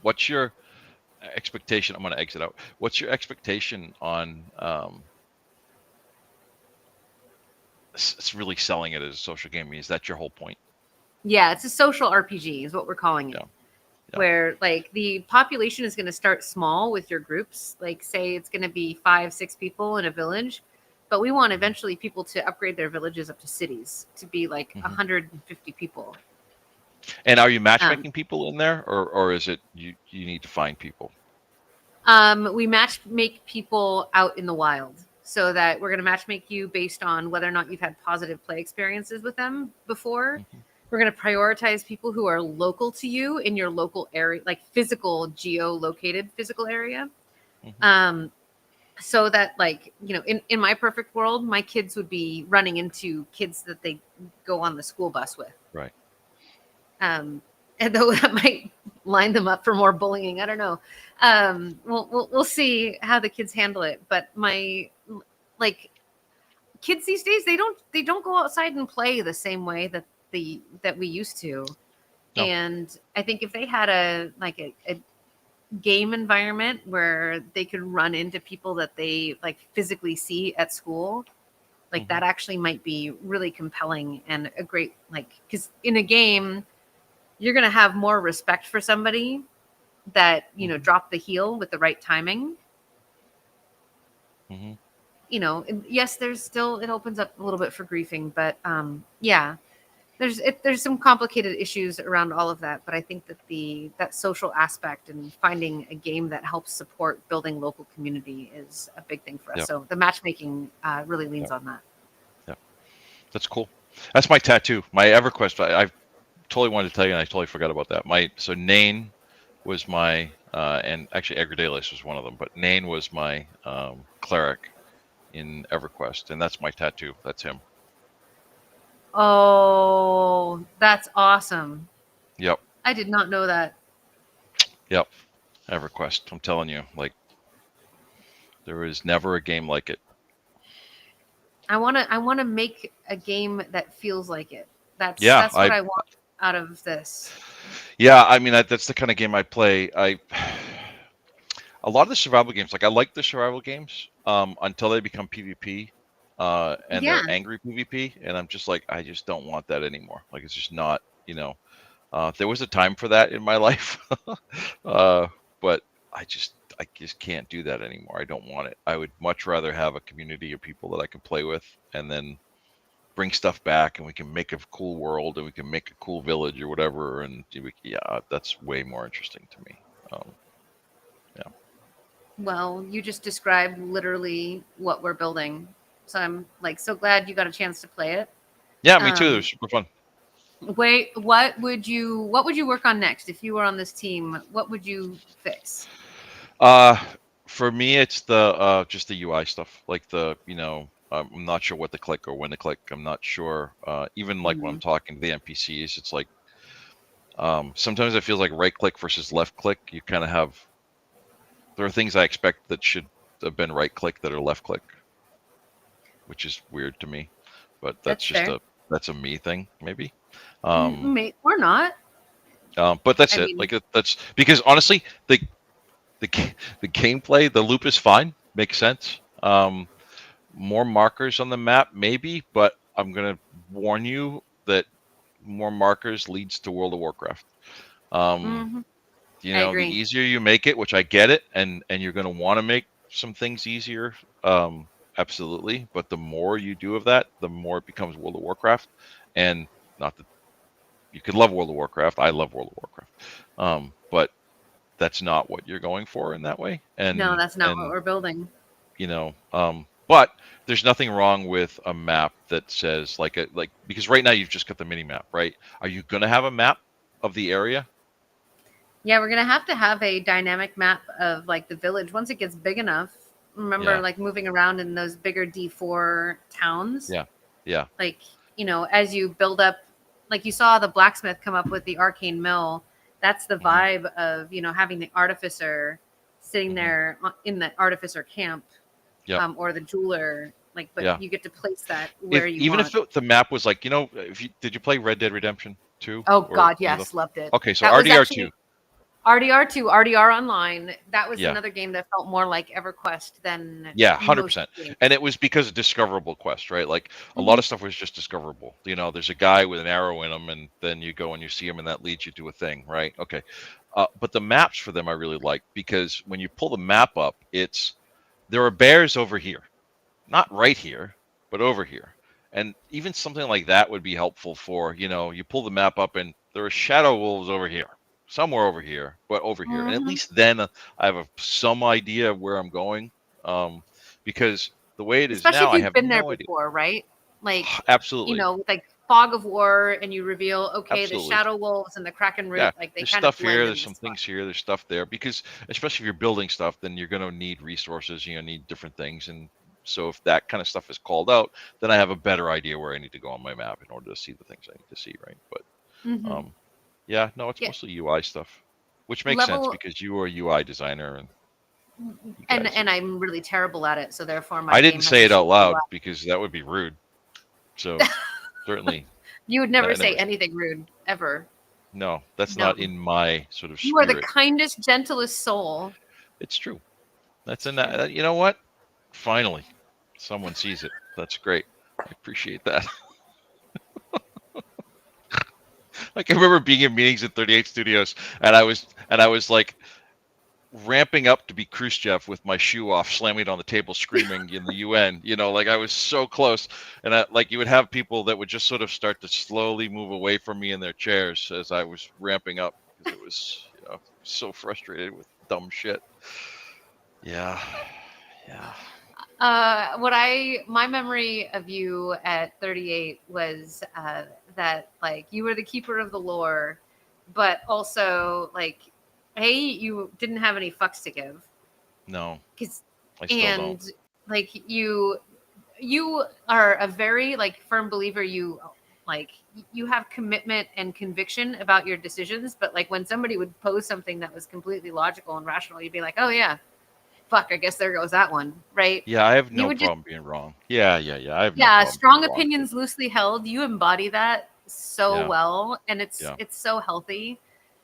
What's your expectation? I'm going to exit out. What's your expectation on it's really selling it as a social game? I mean, is that your whole point? Yeah, it's a social RPG is what we're calling it. Yeah. Where like the population is going to start small with your groups. Like say it's going to be 5-6 people in a village, but we want eventually people to upgrade their villages up to cities to be like Mhm. 150 people. And are you matchmaking people in there, or is it you need to find people? We match make people out in the wild, so that we're going to match make you based on whether or not you've had positive play experiences with them before. Mhm. We're going to prioritize people who are local to you in your local area, like physical, geo-located physical area. Mhm. So that, like, in my perfect world, my kids would be running into kids that they go on the school bus with. Right. And though that might line them up for more bullying, I don't know. We'll see how the kids handle it. But my, like, kids these days, they don't go outside and play the same way that we used to. No. And I think if they had a game environment where they could run into people that they like physically see at school, like that actually might be really compelling and a great, like, because in a game you're going to have more respect for somebody that dropped the heel with the right timing. Mm-hmm. Yes, there's still, it opens up a little bit for griefing, but yeah, there's some complicated issues around all of that. But I think that that social aspect and finding a game that helps support building local community is a big thing for us. Yep. So the matchmaking really leans on that. Yeah, that's cool. That's my tattoo. My EverQuest. I totally wanted to tell you, and I totally forgot about that. So Nain was my, and actually Egredalis was one of them, but Nain was my cleric in EverQuest, and that's my tattoo. That's him. Oh, that's awesome. Yep. I did not know that. Yep. EverQuest. I'm telling you, like, there was never a game like it. I want to make a game that feels like it. That's what I want out of this. Yeah, I mean, that's the kind of game I play. A lot of the survival games, like I like the survival games until they become PvP, and they're angry PvP, and I'm just like, I just don't want that anymore. Like, it's just not, there was a time for that in my life, but I just can't do that anymore. I don't want it. I would much rather have a community of people that I can play with, and then bring stuff back, and we can make a cool world, and we can make a cool village or whatever. And yeah, that's way more interesting to me. Yeah. Well, you just described literally what we're building. So I'm like so glad you got a chance to play it. Yeah, me too. It was super fun. Wait, what would you work on next if you were on this team? What would you fix? For me, it's the just the UI stuff, like I'm not sure what to click or when to click. I'm not sure. Even like when I'm talking to the NPCs, it's like sometimes it feels like right click versus left click. You kind of have, there are things I expect that should have been right click that are left click, which is weird to me. But that's just that's a me thing, maybe. Or not. But that's it. Like that's because honestly, the gameplay, the loop is fine, makes sense. More markers on the map, maybe, but I'm gonna warn you that more markers leads to World of Warcraft. The easier you make it, which I get it, and you're gonna want to make some things easier, absolutely. But the more you do of that, the more it becomes World of Warcraft. And not that you could love World of Warcraft. I love World of Warcraft. But that's not what you're going for in that way. And no, that's not what we're building. But there's nothing wrong with a map that says like because right now you've just got the mini map, right? Are you going to have a map of the area? Yeah, we're going to have a dynamic map of like the village once it gets big enough. Remember, like moving around in those bigger D4 towns. Yeah. Like, as you build up, like you saw the blacksmith come up with the arcane mill. That's the vibe of, having the artificer sitting there in the artificer camp, or the jeweler. Like, but you get to place that where you even want. If the map was like, did you play Red Dead Redemption 2? Oh God, yes, loved it. Okay, so RDR2. RDR2, RDR Online, that was another game that felt more like EverQuest than 100%. And it was because of discoverable quest, right? Like a lot of stuff was just discoverable. There's a guy with an arrow in him, and then you go and you see him, and that leads you to a thing, right? Okay. But the maps for them I really like, because when you pull the map up, there are bears over here. not right here, but over here. And even something like that would be helpful for, you pull the map up and there are shadow wolves over here, somewhere over here, but over here. And at Mhm. least then I have some idea of where I'm going. Um, because the way it is Especially now, if I you've have been there no idea. before, right? Like, Absolutely. like Fog of War, and you reveal, okay, the Absolutely. Shadow Wolves and the Kraken Yeah, Root, like they there's kind of stuff here, blend there's in some this spot. things here, there's stuff there, because especially if you're building stuff, then you're going to need resources, need different things. And so if that kind of stuff is called out, then I have a better idea where I need to go on my map in order to see the things I need to see, right? But Hmm. um, yeah, no, it's Yeah, mostly UI stuff, which makes sense level, because you are a UI designer and you and guys. I'm really terrible at it, so therefore my I didn't game has say a it out shitty loud UI. because that would be rude. So certainly, You would never I say never. anything rude ever. No, that's No, not in my sort of you are the spirit. kindest, gentlest soul. It's true. That's It's an. true. You know what? Finally, someone sees it. That's great. I appreciate that. Like I remember being in meetings at 38 Studios, and I was like ramping up to be Khrushchev with my shoe off, slamming it on the table, screaming in the UN. Like I was so close, and like you would have people that would just sort of start to slowly move away from me in their chairs as I was ramping up because it was so frustrated with dumb shit. Yeah, yeah. My memory of you at 38 was that like you were the keeper of the lore, but also like, hey, you didn't have any fucks to give, No, 'cause- I still don't. and like you are a very like firm believer. Like you have commitment and conviction about your decisions, but like when somebody would pose something that was completely logical and rational, you'd be like, oh yeah, fuck, I guess there goes that one, right? Yeah, I have You no would just, problem being wrong. Yeah, yeah, yeah. I have no yeah, problem being strong wrong too. opinions loosely held. You embody that so Yeah, well, and it's yeah. it's so healthy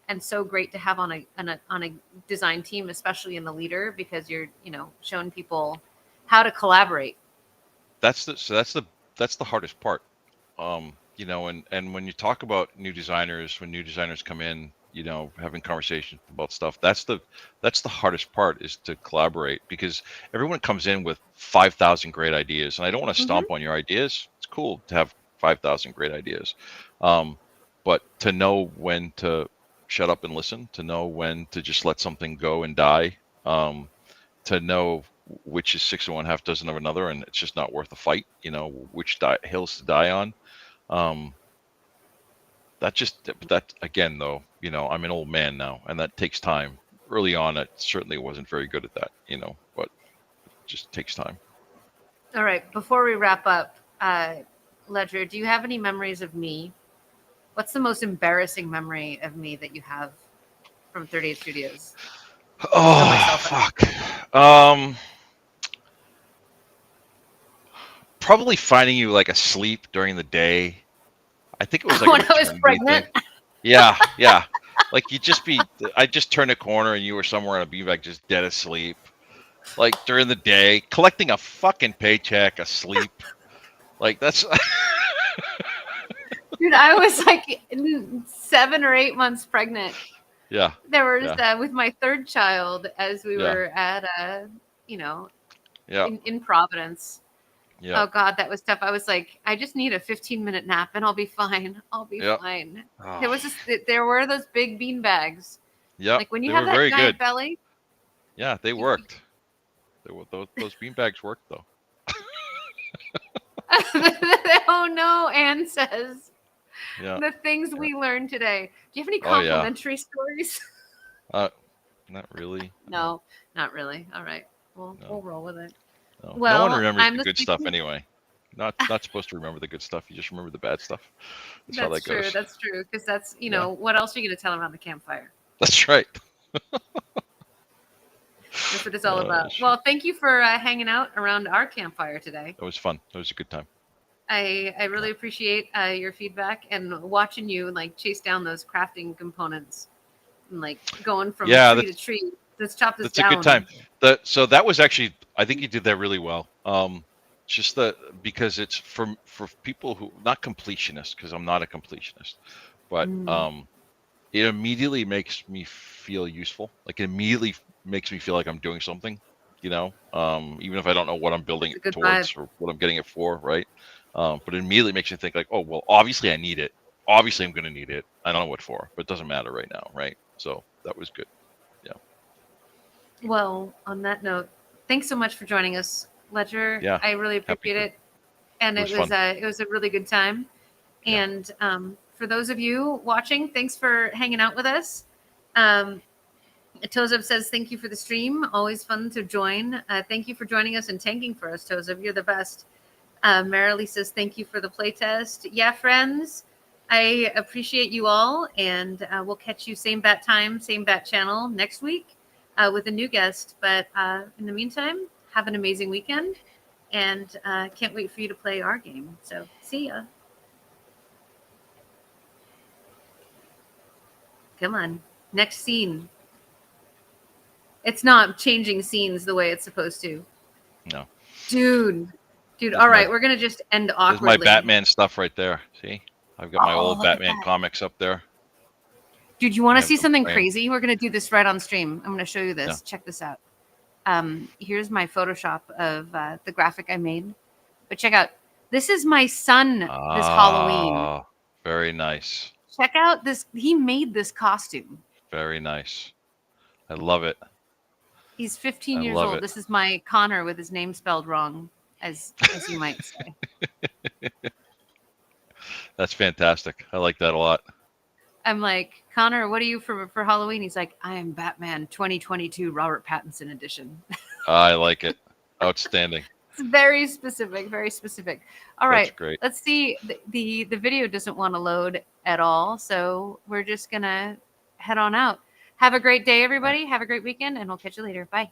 and so great to have on a design team, especially in the leader, because you're showing people how to collaborate. That's the hardest part. And when you talk about when new designers come in, having conversations about stuff, that's the hardest part is to collaborate because everyone comes in with 5,000 great ideas, and I don't want to Hmm. stomp on your ideas. It's cool to have 5,000 great ideas, um, but to know when to shut up and listen, to know when to just let something go and die, to know which is six of one, half dozen of another, and it's just not worth a fight. Which hills to die on. Um, that again, though, I'm an old man now, and that takes time. Early on, I certainly wasn't very good at that, but it just takes time. All right, before we wrap up, Ledger, do you have any memories of me? What's the most embarrassing memory of me that you have from 38 Studios? Throw Oh myself out. fuck. Um, Probably finding you like asleep during the day. I think it was like a When I was maternity thing. pregnant. Yeah, yeah. Like I just turned a corner and you were somewhere on a beanbag just dead asleep. Like during the day, collecting a fucking paycheck, asleep. Like that's Dude, I was like 7 or 8 months pregnant. yeah, There was yeah, with my third child as we yeah, were at you know, yeah, in Providence. yeah, Oh God, that was tough. I was like, I just need a 15-minute nap and I'll be fine. I'll be yeah. fine. Oh, There were those big bean bags. yep. Like when you They have were that very giant good. belly. Yeah, they You, worked. Those beanbags worked though. oh no, Anne says Yeah, the things yeah. we learned today. Do you have any Oh yeah. complimentary stories? Uh, Not really. No, No, not really. All right. no, We'll roll with it. no. No one Well, remembers I'm the the good stuff sleepy. anyway. Not supposed to remember the good stuff. You just remember the bad stuff. That's how that That's true. goes. That's true. Because that's, Yeah, what else are you going to tell around the campfire? that's right. That's what it's all about. Shit. Well, thank you for hanging out around our campfire today. That was fun. That was a good time. I Yeah. really appreciate your feedback and watching you like chase down those crafting components and like going from Yeah, tree to tree. Let's chop this that's a good time. down. So that was actually, I think you did that really well. Just because it's for people who not completionists, because I'm not a completionist, but Mm. it immediately makes me feel useful. Like it immediately makes me feel like I'm doing something. even if I don't know what I'm building It's a it good vibe. towards or what I'm getting it for, right? But it immediately makes you think like, oh, well, obviously I need it. Obviously I'm going to need it. I don't know what for, but it doesn't matter right now, right? So that was good. Yeah. Well, on that note, thanks so much for joining us, Ledger. Yeah. I really Happy appreciate to. it, and It was fun. it was a really good time. Yeah. And for those of you watching, thanks for hanging out with us. Tozub says, thank you for the stream. Always fun to join. Thank you for joining us and tanking for us, Tozub. You're the best. Marilee says, thank you for the playtest. Yeah, friends, I appreciate you all. And we'll catch you same bat time, same bat channel next week with a new guest. But in the meantime, have an amazing weekend. And can't wait for you to play our game. So see ya. Come on. Next scene. It's not changing scenes the way it's supposed to. No. Dude. There's All right. my We're going to just end there's awkwardly. my Batman stuff right there. See, I've got my Oh, old look at Batman that. comics up there. Dude, you want I to have see them something framed. crazy? We're going to do this right on stream. I'm going to show you this. Yeah. Check this out. Here's my Photoshop of the graphic I made. But check out. This is my son this Halloween. Ah, very nice. Check out this. He made this costume. Very nice. I love it. He's 15 I years love old. it. This is my Connor with his name spelled wrong, as you might say. That's fantastic. I like that a lot. I'm like, Connor, what are you for Halloween? He's like, I am Batman 2022 Robert Pattinson edition. I like it. Outstanding. It's very specific, very specific. All right, That's great. let's see. The video doesn't want to load at all, so we're just gonna head on out. Have a great day, everybody. Have a great weekend, and we'll catch you later. Bye.